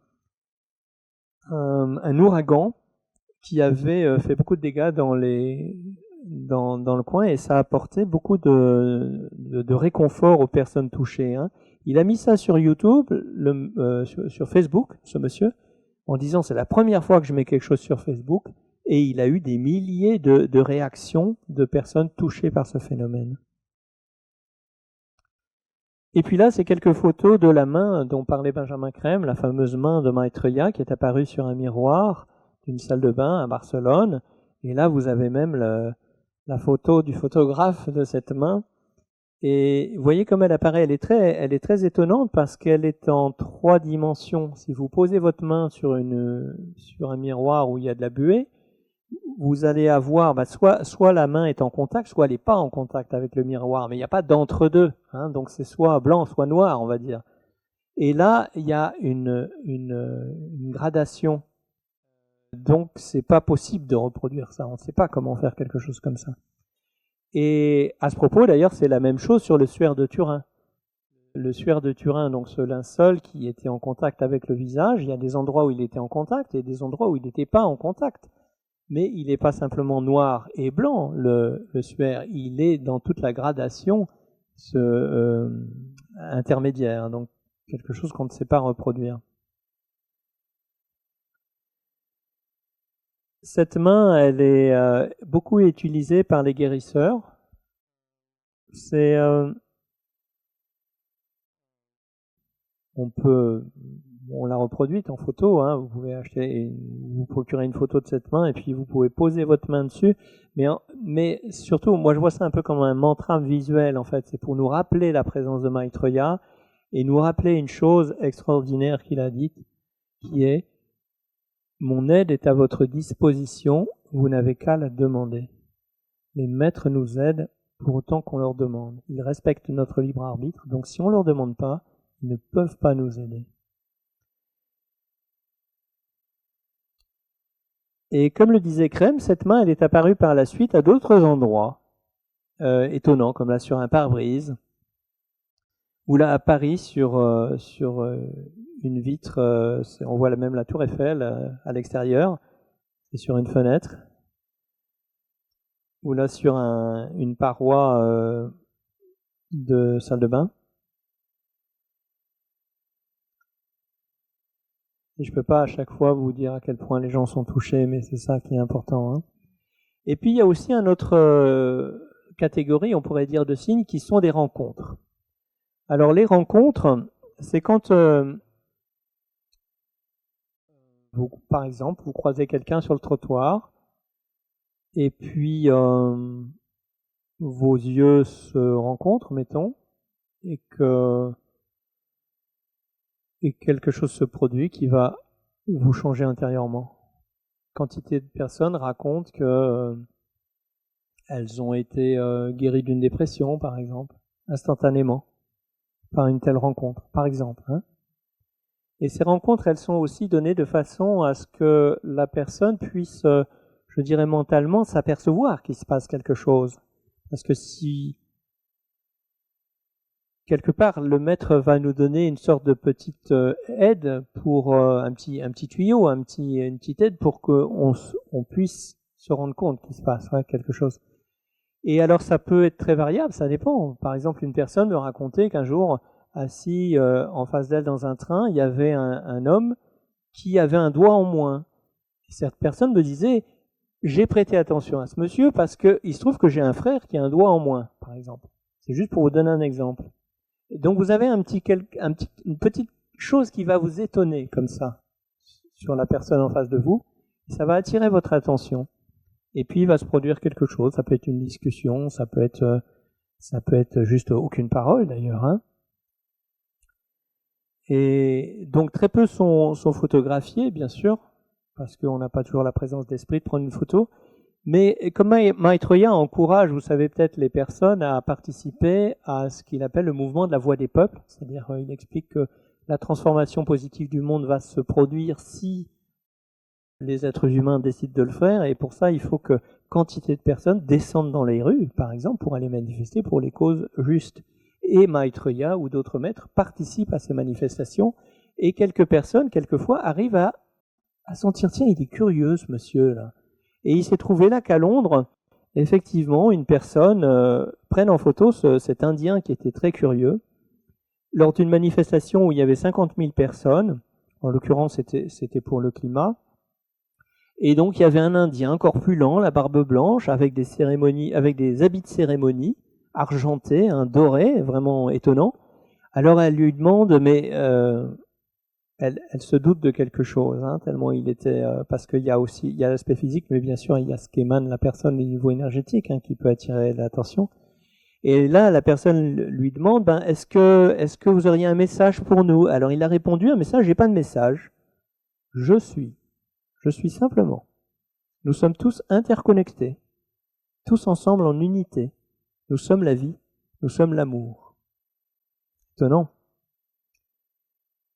ouragan qui avait fait beaucoup de dégâts dans le coin, et ça a apporté beaucoup de réconfort aux personnes touchées. Il a mis ça sur YouTube, sur Facebook, ce monsieur, en disant c'est la première fois que je mets quelque chose sur Facebook, et il a eu des milliers de réactions de personnes touchées par ce phénomène. Et puis là, c'est quelques photos de la main dont parlait Benjamin Crème, la fameuse main de Maitreya qui est apparue sur un miroir d'une salle de bain à Barcelone. Et là, vous avez même la photo du photographe de cette main. Et vous voyez comme elle apparaît, elle est très étonnante parce qu'elle est en 3 dimensions. Si vous posez votre main sur un miroir où il y a de la buée, vous allez avoir soit la main est en contact, soit elle n'est pas en contact avec le miroir, mais il n'y a pas d'entre-deux. Donc c'est soit blanc, soit noir, on va dire. Et là, il y a une gradation. Donc c'est pas possible de reproduire ça. On ne sait pas comment faire quelque chose comme ça. Et à ce propos, d'ailleurs, c'est la même chose sur le suaire de Turin. Le suaire de Turin, donc ce linceul qui était en contact avec le visage, il y a des endroits où il était en contact et des endroits où il n'était pas en contact. Mais il n'est pas simplement noir et blanc, le suaire, il est dans toute la gradation intermédiaire, donc quelque chose qu'on ne sait pas reproduire. Cette main, elle est beaucoup utilisée par les guérisseurs. On l'a reproduite en photo, vous pouvez vous procurer une photo de cette main et puis vous pouvez poser votre main dessus. Mais surtout, moi je vois ça un peu comme un mantra visuel en fait. C'est pour nous rappeler la présence de Maitreya et nous rappeler une chose extraordinaire qu'il a dite, qui est « Mon aide est à votre disposition, vous n'avez qu'à la demander. Les maîtres nous aident pour autant qu'on leur demande. Ils respectent notre libre arbitre, donc si on ne leur demande pas, ils ne peuvent pas nous aider. » Et comme le disait Krem, cette main, elle est apparue par la suite à d'autres endroits étonnants, comme là sur un pare-brise, ou là à Paris sur une vitre, on voit même la tour Eiffel à l'extérieur, et sur une fenêtre, ou là sur une paroi de salle de bain. Et je peux pas à chaque fois vous dire à quel point les gens sont touchés, mais c'est ça qui est important. Hein. Et puis il y a aussi une autre catégorie, on pourrait dire, de signes qui sont des rencontres. Alors les rencontres, c'est quand, vous, par exemple, vous croisez quelqu'un sur le trottoir, et puis vos yeux se rencontrent, mettons, et quelque chose se produit qui va vous changer intérieurement. Quantité de personnes racontent que elles ont été guéries d'une dépression, par exemple, instantanément, par une telle rencontre, par exemple. Hein. Et ces rencontres, elles sont aussi données de façon à ce que la personne puisse, je dirais mentalement, s'apercevoir qu'il se passe quelque chose. Parce que si quelque part, le maître va nous donner une sorte de petite aide pour un petit tuyau, une petite aide pour qu'on puisse se rendre compte qu'il se passe quelque chose. Et alors, ça peut être très variable, ça dépend. Par exemple, une personne me racontait qu'un jour, assis en face d'elle dans un train, il y avait un homme qui avait un doigt en moins. Et cette personne me disait, j'ai prêté attention à ce monsieur parce qu'il se trouve que j'ai un frère qui a un doigt en moins, par exemple. C'est juste pour vous donner un exemple. Donc vous avez une petite chose qui va vous étonner comme ça sur la personne en face de vous. Ça va attirer votre attention. Et puis il va se produire quelque chose. Ça peut être une discussion, ça peut être juste aucune parole d'ailleurs. Hein. Et donc très peu sont photographiés, bien sûr, parce qu'on n'a pas toujours la présence d'esprit de prendre une photo. Mais comme Maitreya encourage, vous savez peut-être, les personnes à participer à ce qu'il appelle le mouvement de la voix des peuples, c'est-à-dire il explique que la transformation positive du monde va se produire si les êtres humains décident de le faire, et pour ça il faut que quantité de personnes descendent dans les rues, par exemple, pour aller manifester pour les causes justes. Et Maitreya ou d'autres maîtres participent à ces manifestations, et quelques personnes, quelquefois, arrivent à sentir, tiens, il est curieux ce monsieur là. Et il s'est trouvé là qu'à Londres, effectivement, une personne prenne en photo cet Indien qui était très curieux, lors d'une manifestation où il y avait 50 000 personnes, en l'occurrence c'était pour le climat, et donc il y avait un Indien corpulent, la barbe blanche, avec des habits de cérémonie, argentés, dorés, vraiment étonnant. Alors elle lui demande, mais elle se doute de quelque chose, hein, tellement il était, parce qu'il y a l'aspect physique, mais bien sûr il y a ce qu'émane la personne, le niveau énergétique, hein, qui peut attirer l'attention. Et là, la personne lui demande, est-ce que vous auriez un message pour nous? Alors il a répondu, un message, j'ai pas de message. Je suis simplement. Nous sommes tous interconnectés, tous ensemble en unité. Nous sommes la vie, nous sommes l'amour. Étonnant.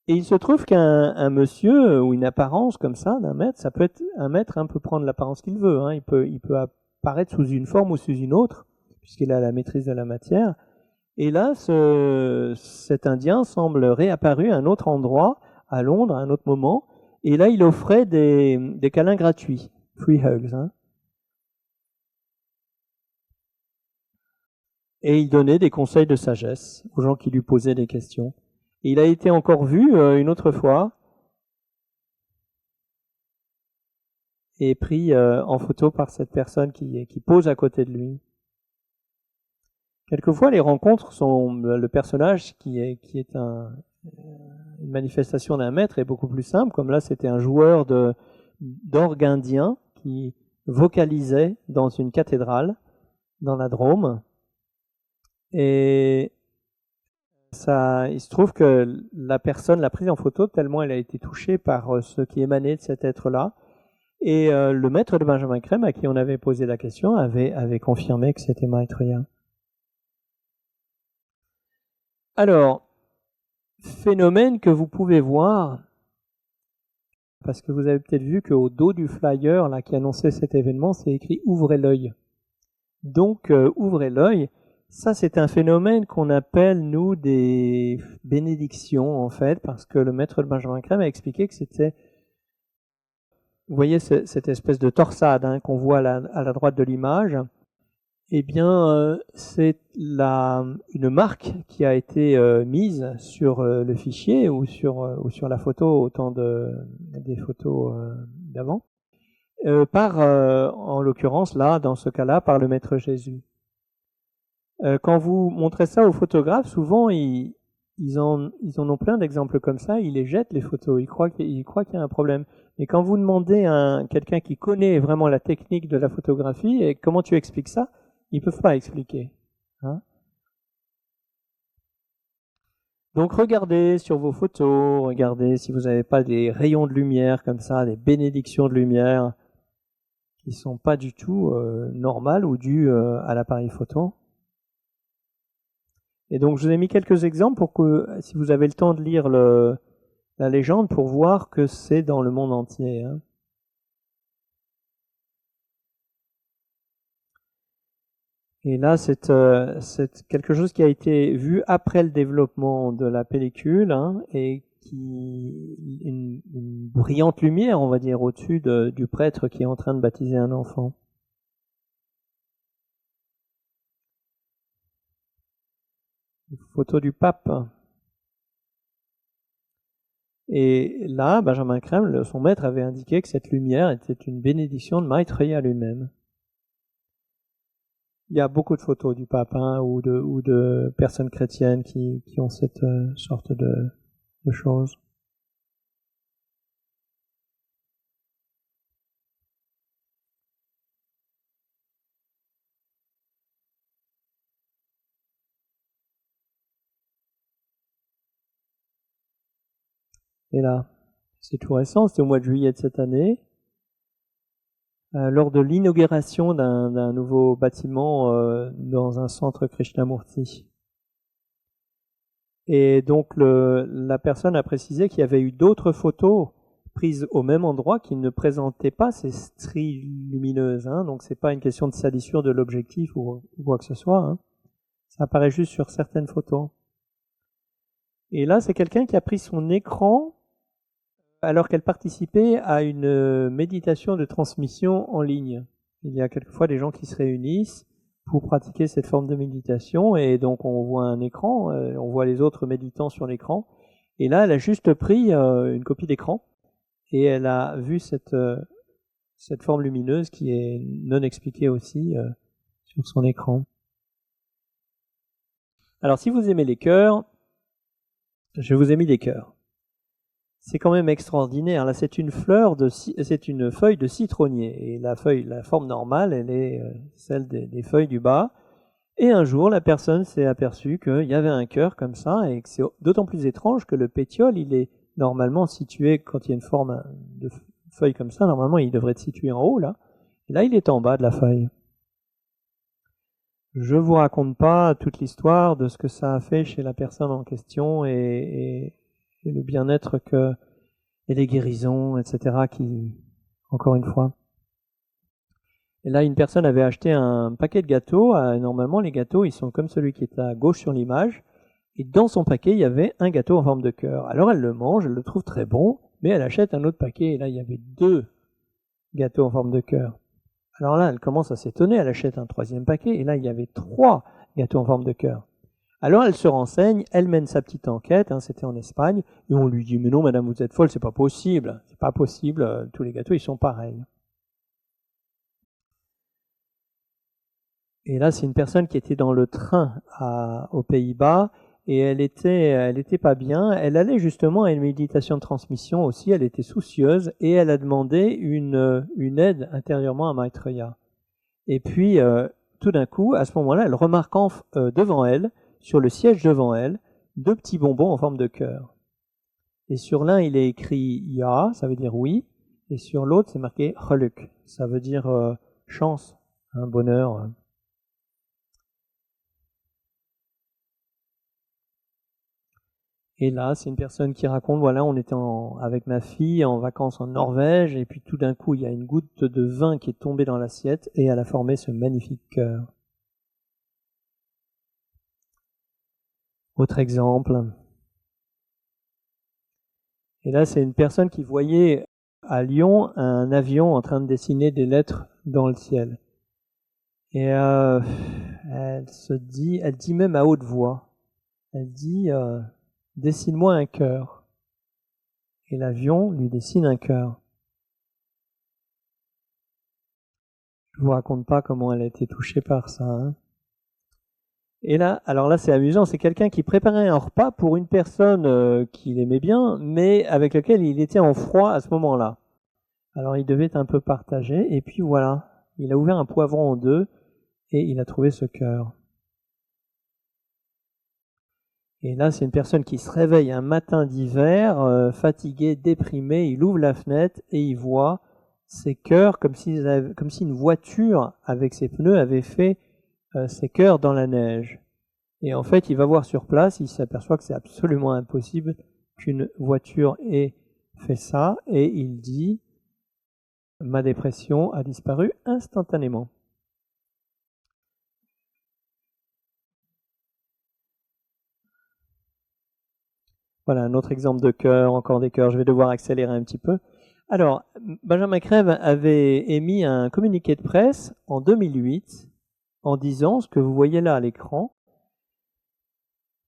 Et il se trouve qu'un monsieur ou une apparence comme ça d'un maître, ça peut être un maître, peut prendre l'apparence qu'il veut. Hein, il peut apparaître sous une forme ou sous une autre, puisqu'il a la maîtrise de la matière. Et là, cet Indien semble réapparu à un autre endroit, à Londres, à un autre moment. Et là, il offrait des câlins gratuits, free hugs. Hein. Et il donnait des conseils de sagesse aux gens qui lui posaient des questions. Il a été encore vu une autre fois et pris en photo par cette personne qui pose à côté de lui. Quelquefois, les rencontres sont le personnage qui est une manifestation d'un maître est beaucoup plus simple. Comme là, c'était un joueur d'orgue indien qui vocalisait dans une cathédrale dans la Drôme. Et il se trouve que la personne l'a prise en photo tellement elle a été touchée par ce qui émanait de cet être-là. Et le maître de Benjamin Crème, à qui on avait posé la question, avait confirmé que c'était Maitreya. Alors, phénomène que vous pouvez voir parce que vous avez peut-être vu qu'au dos du flyer là, qui annonçait cet événement, c'est écrit « Ouvrez l'œil ». Donc, ouvrez l'œil, ça c'est un phénomène qu'on appelle, nous, des bénédictions, en fait, parce que le maître de Benjamin Crème a expliqué que c'était, vous voyez cette espèce de torsade qu'on voit à la droite de l'image, eh bien, c'est une marque qui a été mise sur le fichier ou sur la photo, autant des photos d'avant, en l'occurrence, là, dans ce cas-là, par le Maître Jésus. Quand vous montrez ça aux photographes, souvent, ils en ont plein d'exemples comme ça, ils les jettent, les photos, ils croient qu'il y a un problème. Mais quand vous demandez à quelqu'un qui connaît vraiment la technique de la photographie, et comment tu expliques ça, ils ne peuvent pas expliquer. Hein? Donc regardez sur vos photos, regardez si vous n'avez pas des rayons de lumière comme ça, des bénédictions de lumière qui ne sont pas du tout normales ou dues à l'appareil photo. Et donc je vous ai mis quelques exemples pour que, si vous avez le temps de lire la légende, pour voir que c'est dans le monde entier. Hein. Et là, c'est quelque chose qui a été vu après le développement de la pellicule, hein, et une brillante lumière, on va dire, au-dessus du prêtre qui est en train de baptiser un enfant. Une photo du pape. Et là, Benjamin Crème, son maître, avait indiqué que cette lumière était une bénédiction de Maitreya lui-même. Il y a beaucoup de photos du pape ou de personnes chrétiennes qui ont cette sorte de choses. Et là, c'est tout récent, c'était au mois de juillet de cette année, lors de l'inauguration d'un nouveau bâtiment dans un centre Krishnamurti. Et donc la personne a précisé qu'il y avait eu d'autres photos prises au même endroit qui ne présentaient pas ces stries lumineuses. Hein, donc c'est pas une question de salissure de l'objectif ou quoi que ce soit. Hein. Ça apparaît juste sur certaines photos. Et là, c'est quelqu'un qui a pris son écran alors qu'elle participait à une méditation de transmission en ligne. Il y a quelquefois des gens qui se réunissent pour pratiquer cette forme de méditation, et donc on voit un écran, on voit les autres méditants sur l'écran, et là elle a juste pris une copie d'écran, et elle a vu cette forme lumineuse qui est non expliquée aussi sur son écran. Alors si vous aimez les cœurs, je vous ai mis des cœurs. C'est quand même extraordinaire. Là, c'est une feuille de citronnier. Et la forme normale, elle est celle des feuilles du bas. Et un jour, la personne s'est aperçue qu'il y avait un cœur comme ça, et que c'est d'autant plus étrange que le pétiole, il est normalement situé, quand il y a une forme de feuille comme ça, normalement, il devrait être situé en haut, là. Et là, il est en bas de la feuille. Je vous raconte pas toute l'histoire de ce que ça a fait chez la personne en question et le bien-être et les guérisons, etc. Encore une fois. Et là, une personne avait acheté un paquet de gâteaux. Normalement, les gâteaux, ils sont comme celui qui est à gauche sur l'image. Et dans son paquet, il y avait un gâteau en forme de cœur. Alors, elle le mange, elle le trouve très bon, mais elle achète un autre paquet. Et là, il y avait 2 gâteaux en forme de cœur. Alors là, elle commence à s'étonner, elle achète un 3e paquet. Et là, il y avait 3 gâteaux en forme de cœur. Alors elle se renseigne, elle mène sa petite enquête, c'était en Espagne, et on lui dit « Mais non, madame, vous êtes folle, c'est pas possible, tous les gâteaux, ils sont pareils. » Et là, c'est une personne qui était dans le train aux Pays-Bas, et elle était pas bien, elle allait justement à une méditation de transmission aussi, elle était soucieuse, et elle a demandé une aide intérieurement à Maitreya. Et puis, tout d'un coup, à ce moment-là, elle remarque devant elle, sur le siège devant elle, 2 petits bonbons en forme de cœur. Et sur l'un, il est écrit « Ya », ça veut dire « oui », et sur l'autre, c'est marqué « Geluk », ça veut dire chance, bonheur. Et là, c'est une personne qui raconte, voilà, on était avec ma fille en vacances en Norvège, et puis tout d'un coup, il y a une goutte de vin qui est tombée dans l'assiette, et elle a formé ce magnifique cœur. Autre exemple. Et là, c'est une personne qui voyait à Lyon un avion en train de dessiner des lettres dans le ciel. Et elle dit même à haute voix, elle dit dessine-moi un cœur. Et l'avion lui dessine un cœur. Je vous raconte pas comment elle a été touchée par ça. Hein. Et là, alors là c'est amusant, c'est quelqu'un qui préparait un repas pour une personne qu'il aimait bien, mais avec laquelle il était en froid à ce moment-là. Alors il devait être un peu partagé, et puis voilà, il a ouvert un poivron en deux, et il a trouvé ce cœur. Et là, c'est une personne qui se réveille un matin d'hiver, fatigué, déprimé, il ouvre la fenêtre et il voit ces cœurs comme si une voiture avec ses pneus avait fait ces cœurs dans la neige. Et en fait, il va voir sur place, il s'aperçoit que c'est absolument impossible qu'une voiture ait fait ça, et il dit « Ma dépression a disparu instantanément ». Voilà, un autre exemple de cœur, encore des cœurs, je vais devoir accélérer un petit peu. Alors, Benjamin Crève avait émis un communiqué de presse en 2008 en disant, ce que vous voyez là à l'écran,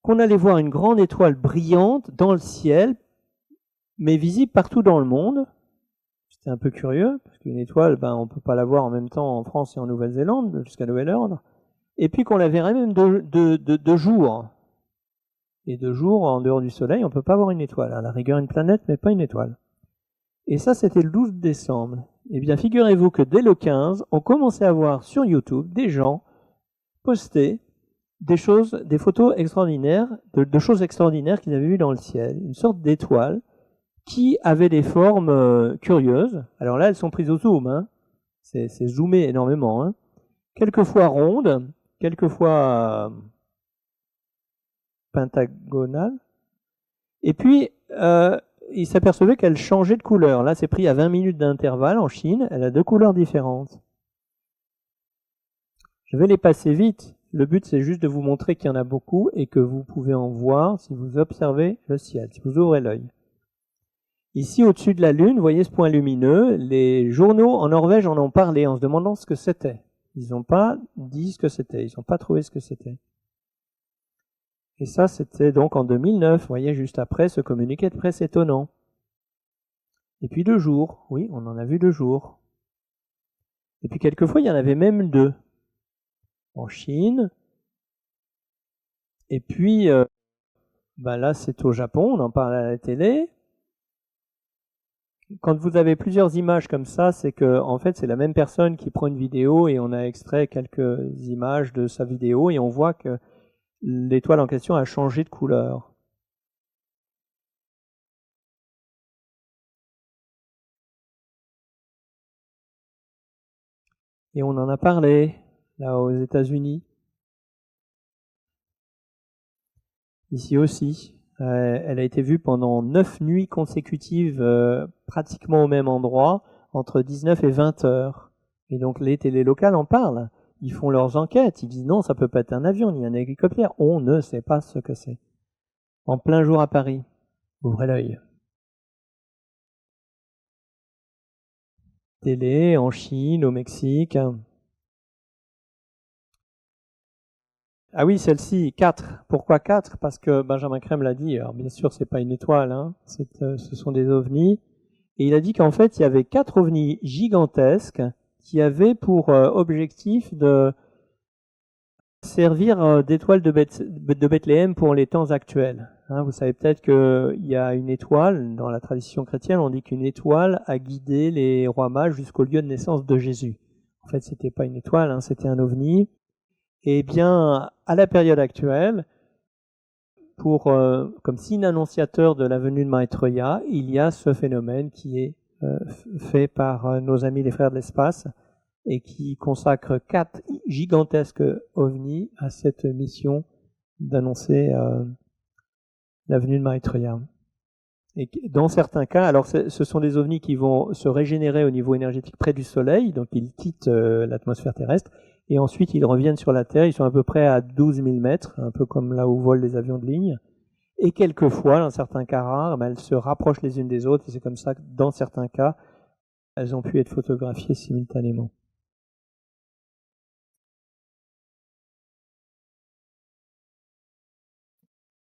qu'on allait voir une grande étoile brillante dans le ciel, mais visible partout dans le monde. C'était un peu curieux, parce qu'une étoile, on ne peut pas la voir en même temps en France et en Nouvelle-Zélande, jusqu'à nouvel ordre. Et puis qu'on la verrait même de jour. Et de jour, en dehors du soleil, on ne peut pas voir une étoile. À la rigueur, une planète, mais pas une étoile. Et ça, c'était le 12 décembre. Eh bien, figurez-vous que dès le 15, on commençait à voir sur YouTube des gens poster des photos extraordinaires, de choses extraordinaires qu'ils avaient vues dans le ciel. Une sorte d'étoile qui avait des formes curieuses. Alors là, elles sont prises au zoom. Hein. C'est zoomé énormément. Hein. Quelquefois rondes, quelquefois pentagonale. Et puis, il s'apercevait qu'elle changeait de couleur. Là, c'est pris à 20 minutes d'intervalle en Chine. Elle a 2 couleurs différentes. Je vais les passer vite. Le but, c'est juste de vous montrer qu'il y en a beaucoup et que vous pouvez en voir si vous observez le ciel, si vous ouvrez l'œil. Ici, au-dessus de la Lune, vous voyez ce point lumineux. Les journaux en Norvège en ont parlé en se demandant ce que c'était. Ils n'ont pas dit ce que c'était. Ils n'ont pas trouvé ce que c'était. Et ça, c'était donc en 2009, vous voyez, juste après ce communiqué de presse étonnant. Et puis 2 jours, oui, on en a vu 2 jours. Et puis quelquefois, il y en avait même 2. En Chine. Et puis, là, c'est au Japon, on en parle à la télé. Quand vous avez plusieurs images comme ça, c'est que, en fait, c'est la même personne qui prend une vidéo et on a extrait quelques images de sa vidéo et on voit que l'étoile en question a changé de couleur. Et on en a parlé, là, aux États-Unis. Ici aussi. Elle a été vue pendant 9 nuits consécutives, pratiquement au même endroit, entre 19 et 20 heures. Et donc les télés locales en parlent. Ils font leurs enquêtes. Ils disent non, ça peut pas être un avion ni un hélicoptère. On ne sait pas ce que c'est. En plein jour à Paris. Ouvrez l'œil. Télé en Chine, au Mexique. Ah oui, celle-ci, 4. Pourquoi 4? Parce que Benjamin Crème l'a dit, alors bien sûr, c'est pas une étoile, hein, ce sont des ovnis. Et il a dit qu'en fait, il y avait 4 ovnis gigantesques qui avaient pour objectif de servir d'étoile de Bethléem pour les temps actuels. Hein, vous savez peut-être qu'il y a une étoile, dans la tradition chrétienne, on dit qu'une étoile a guidé les rois mages jusqu'au lieu de naissance de Jésus. En fait, c'était pas une étoile, hein, c'était un ovni. Eh bien, à la période actuelle, comme signe annonciateur de la venue de Maitreya, il y a ce phénomène qui est fait par nos amis les frères de l'espace et qui consacre 4 gigantesques ovnis à cette mission d'annoncer la venue de Maitreya. Et dans certains cas, alors ce sont des ovnis qui vont se régénérer au niveau énergétique près du Soleil, donc ils quittent l'atmosphère terrestre, et ensuite ils reviennent sur la Terre, ils sont à peu près à 12 000 mètres, un peu comme là où volent les avions de ligne. Et quelquefois, dans certains cas rares, elles se rapprochent les unes des autres, et c'est comme ça que dans certains cas, elles ont pu être photographiées simultanément.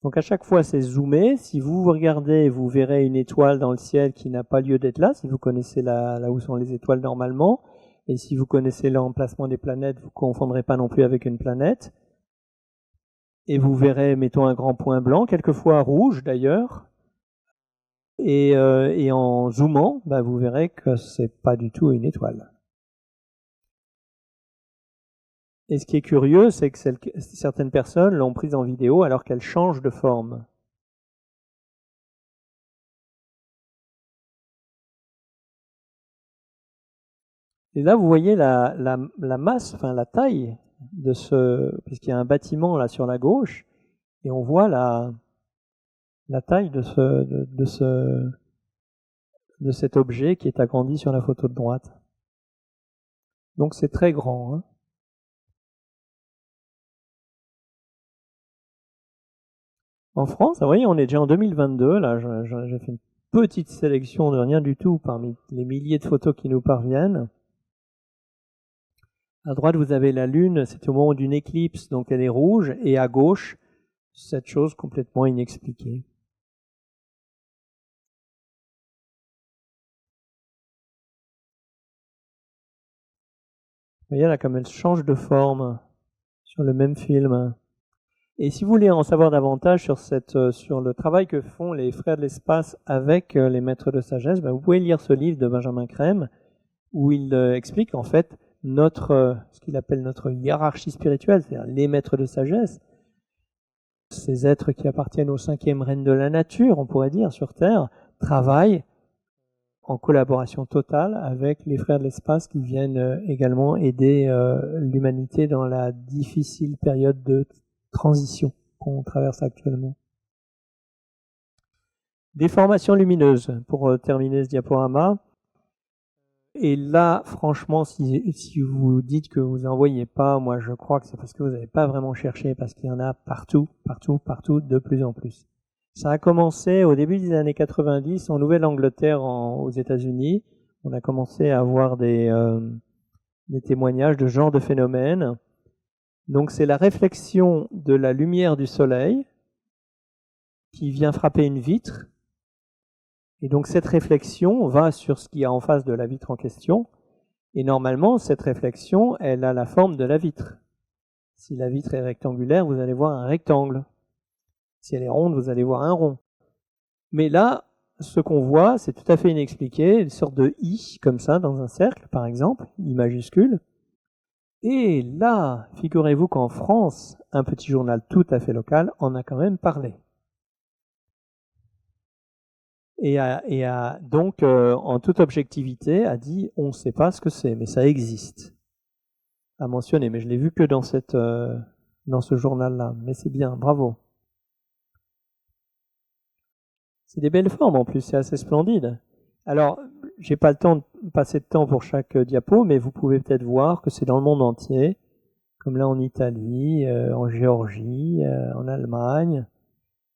Donc à chaque fois, c'est zoomé. Si vous regardez, vous verrez une étoile dans le ciel qui n'a pas lieu d'être là, si vous connaissez là où sont les étoiles normalement. Et si vous connaissez l'emplacement des planètes, vous ne confondrez pas non plus avec une planète. Et vous verrez, mettons, un grand point blanc, quelquefois rouge d'ailleurs. Et en zoomant, vous verrez que c'est pas du tout une étoile. Et ce qui est curieux, c'est que certaines personnes l'ont prise en vidéo alors qu'elle change de forme. Et là, vous voyez la masse, enfin la taille de puisqu'il y a un bâtiment là sur la gauche, et on voit la taille de cet objet qui est agrandi sur la photo de droite. Donc c'est très grand, hein. En France, vous voyez, on est déjà en 2022, là, j'ai fait une petite sélection de rien du tout parmi les milliers de photos qui nous parviennent. À droite, vous avez la Lune, c'est au moment d'une éclipse, donc elle est rouge, et à gauche, cette chose complètement inexpliquée. Vous voyez là, comme elle change de forme sur le même film. Et si vous voulez en savoir davantage sur le travail que font les frères de l'espace avec les maîtres de sagesse, vous pouvez lire ce livre de Benjamin Crème, où il explique en fait ce qu'il appelle notre hiérarchie spirituelle, c'est-à-dire les maîtres de sagesse, ces êtres qui appartiennent au 5e règne de la nature, on pourrait dire, sur Terre, travaillent en collaboration totale avec les frères de l'espace qui viennent également aider l'humanité dans la difficile période de transition qu'on traverse actuellement. Des formations lumineuses, pour terminer ce diaporama. Et là, franchement, si vous dites que vous n'en voyez pas, moi je crois que c'est parce que vous n'avez pas vraiment cherché, parce qu'il y en a partout, de plus en plus. Ça a commencé au début des années 90 en Nouvelle-Angleterre, aux États-Unis. On a commencé à avoir des témoignages de ce genre de phénomène. Donc c'est la réflexion de la lumière du soleil qui vient frapper une vitre. Et donc cette réflexion va sur ce qu'il y a en face de la vitre en question. Et normalement, cette réflexion, elle a la forme de la vitre. Si la vitre est rectangulaire, vous allez voir un rectangle. Si elle est ronde, vous allez voir un rond. Mais là, ce qu'on voit, c'est tout à fait inexpliqué, une sorte de I, comme ça, dans un cercle, par exemple, I majuscule. Et là, figurez-vous qu'en France, un petit journal tout à fait local en a quand même parlé. Et donc, en toute objectivité, a dit on ne sait pas ce que c'est, mais ça existe. A mentionné, mais je l'ai vu que dans ce journal-là. Mais c'est bien, bravo. C'est des belles formes en plus, c'est assez splendide. Alors, j'ai pas le temps de passer de temps pour chaque diapo, mais vous pouvez peut-être voir que c'est dans le monde entier, comme là en Italie, en Géorgie, en Allemagne.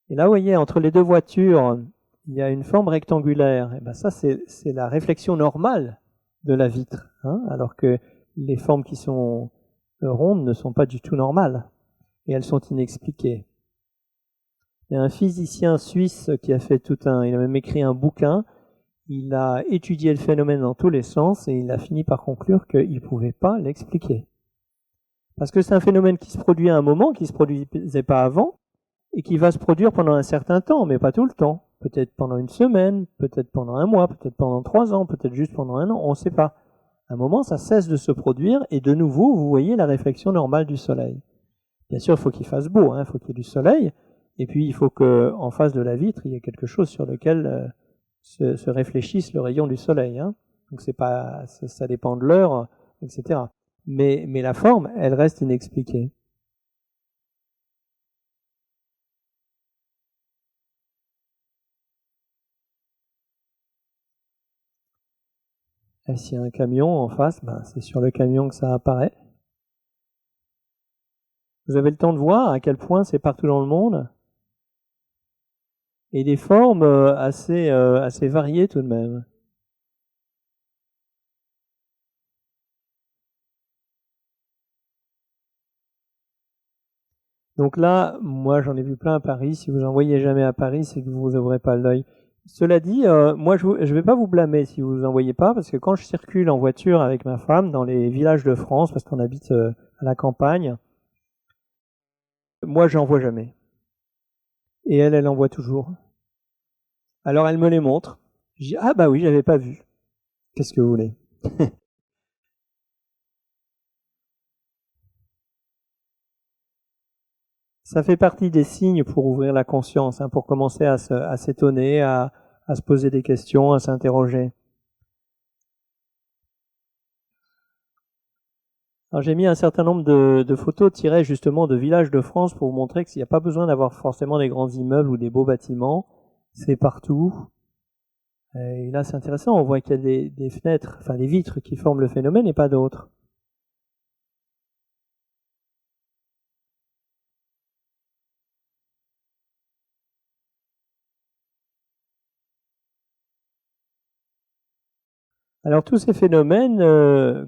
Et là, vous voyez, entre les deux voitures, il y a une forme rectangulaire. Et ben ça, c'est la réflexion normale de la vitre, hein, alors que les formes qui sont rondes ne sont pas du tout normales. Et elles sont inexpliquées. Il y a un physicien suisse qui a fait il a même écrit un bouquin. Il a étudié le phénomène dans tous les sens et il a fini par conclure qu'il ne pouvait pas l'expliquer. Parce que c'est un phénomène qui se produit à un moment, qui ne se produisait pas avant, et qui va se produire pendant un certain temps, mais pas tout le temps. Peut-être pendant une semaine, peut-être pendant un mois, peut-être pendant 3 ans, peut-être juste pendant 1 an, on ne sait pas. À un moment, ça cesse de se produire, et de nouveau, vous voyez la réflexion normale du soleil. Bien sûr, il faut qu'il fasse beau, il faut qu'il y ait du soleil, et puis il faut qu'en face de la vitre, il y ait quelque chose sur lequel se réfléchisse le rayon du soleil. Donc ça dépend de l'heure, etc. Mais la forme, elle reste inexpliquée. Et s'il y a un camion en face, c'est sur le camion que ça apparaît. Vous avez le temps de voir à quel point c'est partout dans le monde. Et des formes assez variées tout de même. Donc là, moi j'en ai vu plein à Paris. Si vous en voyez jamais à Paris, c'est que vous n'ouvrez pas l'œil. Cela dit, moi je vais pas vous blâmer si vous en voyez pas, parce que quand je circule en voiture avec ma femme dans les villages de France, parce qu'on habite à la campagne, moi j'en vois jamais. Et elle en voit toujours. Alors elle me les montre. Je dis ah bah oui, j'avais pas vu. Qu'est-ce que vous voulez? Ça fait partie des signes pour ouvrir la conscience, pour commencer à s'étonner, à se poser des questions, à s'interroger. Alors j'ai mis un certain nombre de photos tirées justement de villages de France pour vous montrer qu'il n'y a pas besoin d'avoir forcément des grands immeubles ou des beaux bâtiments. C'est partout. Et là c'est intéressant, on voit qu'il y a des fenêtres, enfin des vitres qui forment le phénomène et pas d'autres. Alors tous ces phénomènes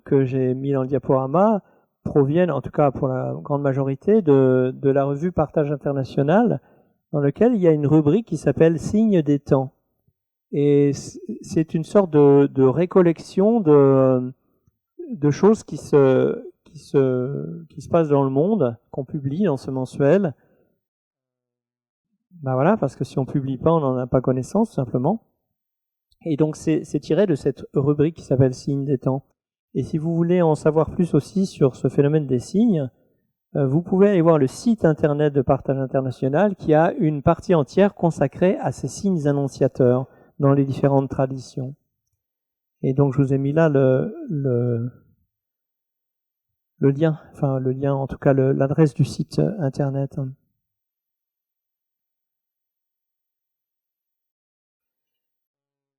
que j'ai mis dans le diaporama proviennent, en tout cas pour la grande majorité, de la revue Partage International, dans laquelle il y a une rubrique qui s'appelle Signes des temps. Et c'est une sorte de récollection de choses qui se passent dans le monde, qu'on publie dans ce mensuel. Voilà, parce que si on publie pas, on n'en a pas connaissance, tout simplement. Et donc c'est tiré de cette rubrique qui s'appelle Signes des temps. Et si vous voulez en savoir plus aussi sur ce phénomène des signes, vous pouvez aller voir le site internet de Partage International qui a une partie entière consacrée à ces signes annonciateurs dans les différentes traditions. Et donc je vous ai mis là le lien, enfin le lien, en tout cas l'adresse du site internet.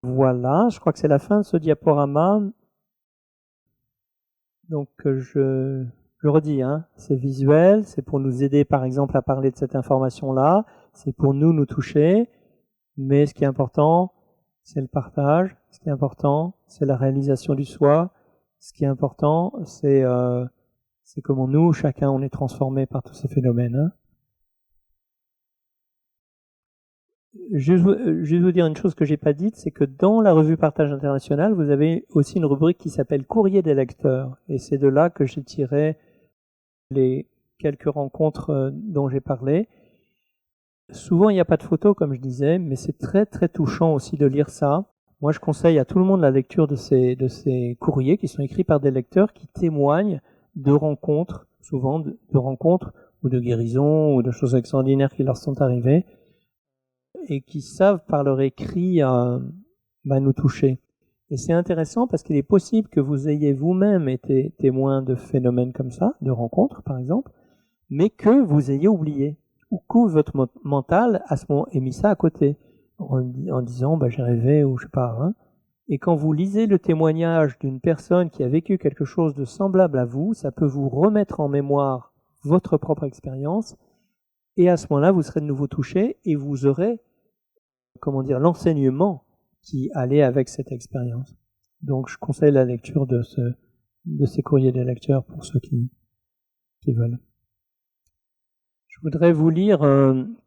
Voilà, je crois que c'est la fin de ce diaporama. Donc je redis, c'est visuel, c'est pour nous aider par exemple à parler de cette information-là, c'est pour nous toucher, mais ce qui est important, c'est le partage, ce qui est important, c'est la réalisation du soi, ce qui est important, c'est comment nous, chacun, on est transformé par tous ces phénomènes. Juste vous dire une chose que j'ai pas dite, c'est que dans la revue Partage International, vous avez aussi une rubrique qui s'appelle Courrier des lecteurs. Et c'est de là que j'ai tiré les quelques rencontres dont j'ai parlé. Souvent, il n'y a pas de photos, comme je disais, mais c'est très très touchant aussi de lire ça. Moi, je conseille à tout le monde la lecture de ces courriers qui sont écrits par des lecteurs qui témoignent de rencontres, souvent de rencontres ou de guérisons ou de choses extraordinaires qui leur sont arrivées, et qui savent par leur écrit nous toucher. Et c'est intéressant parce qu'il est possible que vous ayez vous-même été témoin de phénomènes comme ça, de rencontres par exemple, mais que vous ayez oublié, ou que votre mental à ce moment ait mis ça à côté, en disant j'ai rêvé ou je sais pas. Et quand vous lisez le témoignage d'une personne qui a vécu quelque chose de semblable à vous, ça peut vous remettre en mémoire votre propre expérience, et à ce moment-là, vous serez de nouveau touché et vous aurez l'enseignement qui allait avec cette expérience. Donc je conseille la lecture de ces courriers des lecteurs pour ceux qui veulent. Je voudrais vous lire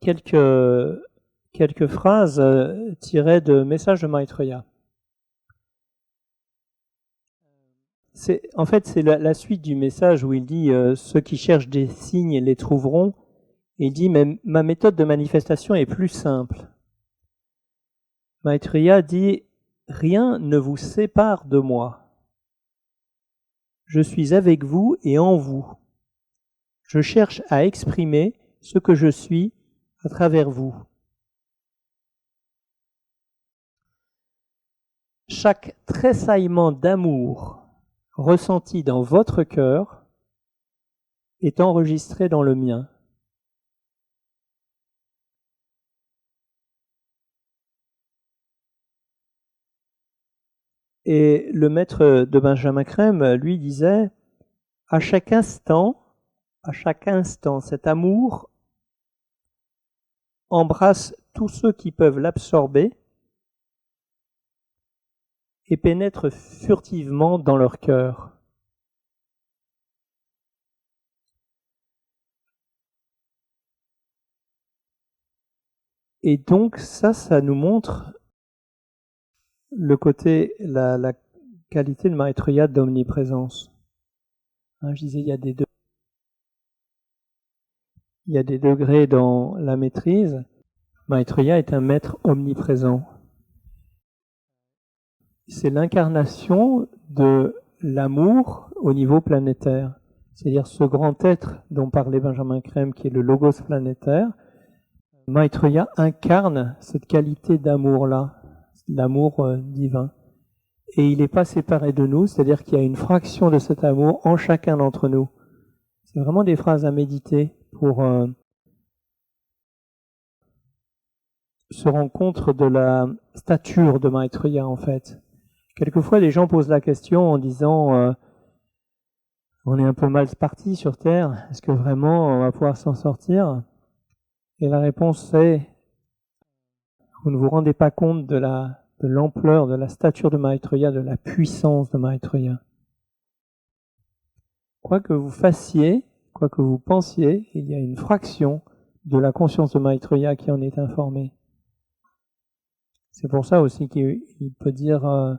quelques phrases tirées de messages de Maitreya. C'est la suite du message où il dit ceux qui cherchent des signes les trouveront. Et il dit mais ma méthode de manifestation est plus simple. Maitreya dit « Rien ne vous sépare de moi. Je suis avec vous et en vous. Je cherche à exprimer ce que je suis à travers vous. Chaque tressaillement d'amour ressenti dans votre cœur est enregistré dans le mien. Et le maître de Benjamin Crème, lui, disait, à chaque instant, cet amour embrasse tous ceux qui peuvent l'absorber et pénètre furtivement dans leur cœur. Et donc ça nous montre le côté, la qualité de Maitreya d'omniprésence. Hein, je disais, il y a des degrés dans la maîtrise. Maitreya est un maître omniprésent. C'est l'incarnation de l'amour au niveau planétaire. C'est-à-dire ce grand être dont parlait Benjamin Crème, qui est le logos planétaire. Maitreya incarne cette qualité d'amour-là, l'amour divin. Et il n'est pas séparé de nous, c'est-à-dire qu'il y a une fraction de cet amour en chacun d'entre nous. C'est vraiment des phrases à méditer pour se rendre compte de la stature de Maitreya, en fait. Quelquefois, les gens posent la question en disant on est un peu mal parti sur Terre, est-ce que vraiment on va pouvoir s'en sortir? Et la réponse c'est vous ne vous rendez pas compte de l'ampleur, de la stature de Maitreya, de la puissance de Maitreya. Quoi que vous fassiez, quoi que vous pensiez, il y a une fraction de la conscience de Maitreya qui en est informée. C'est pour ça aussi qu'il peut dire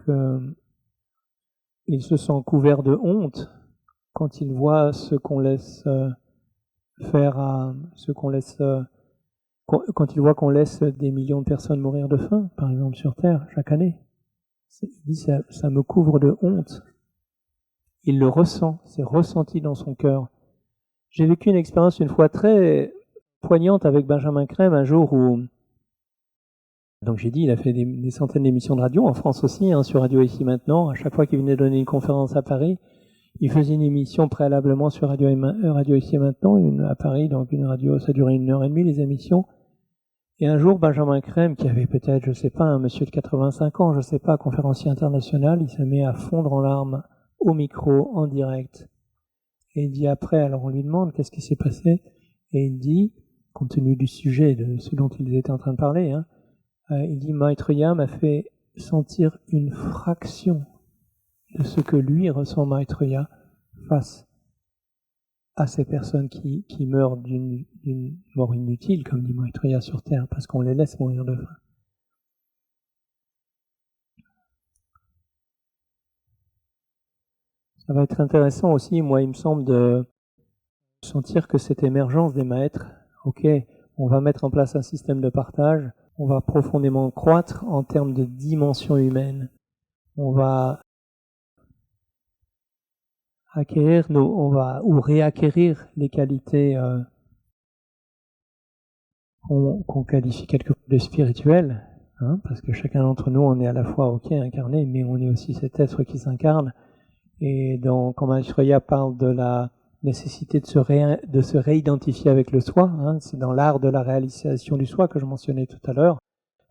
qu'il se sent couvert de honte quand il voit ce qu'on laisse quand il voit qu'on laisse des millions de personnes mourir de faim, par exemple sur Terre, chaque année. Il dit ça me couvre de honte. Il le ressent, c'est ressenti dans son cœur. J'ai vécu une expérience une fois très poignante avec Benjamin Crème un jour où, donc j'ai dit, il a fait des centaines d'émissions de radio, en France aussi, hein, sur Radio Ici Maintenant. À chaque fois qu'il venait donner une conférence à Paris, il faisait une émission préalablement sur Radio Ici Maintenant, à Paris, donc une radio, ça durait 1h30 les émissions. Et un jour, Benjamin Crème, qui avait peut-être, je sais pas, un monsieur de 85 ans, je sais pas, conférencier international, il se met à fondre en larmes au micro, en direct. Et il dit après, alors on lui demande qu'est-ce qui s'est passé, et il dit, compte tenu du sujet, de ce dont ils étaient en train de parler, hein, il dit, Maitreya m'a fait sentir une fraction de ce que lui ressent Maitreya face à ces personnes qui meurent d'une mort inutile, comme dit Maitreya sur Terre, parce qu'on les laisse mourir de faim. Ça va être intéressant aussi, moi il me semble, de sentir que cette émergence des maîtres, ok, on va mettre en place un système de partage, on va profondément croître en termes de dimension humaine, on va acquérir ou réacquérir les qualités qu'on qualifie quelquefois de spirituelles, hein, parce que chacun d'entre nous, on est à la fois incarné, mais on est aussi cet être qui s'incarne. Et quand Maitreya parle de la nécessité de se réidentifier avec le soi, hein, c'est dans l'art de la réalisation du soi que je mentionnais tout à l'heure,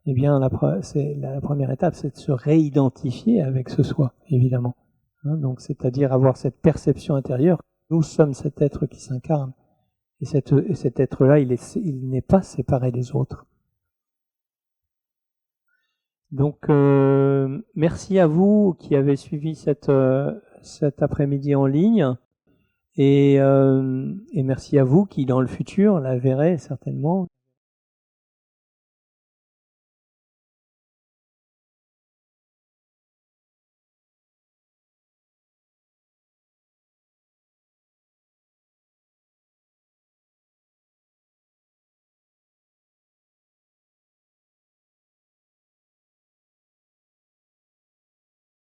eh bien la première étape, c'est de se réidentifier avec ce soi, évidemment. Hein, donc, c'est-à-dire avoir cette perception intérieure, nous sommes cet être qui s'incarne, et cet être-là, il n'est pas séparé des autres. Donc, merci à vous qui avez suivi cet après-midi en ligne, et merci à vous qui, dans le futur, la verrez certainement.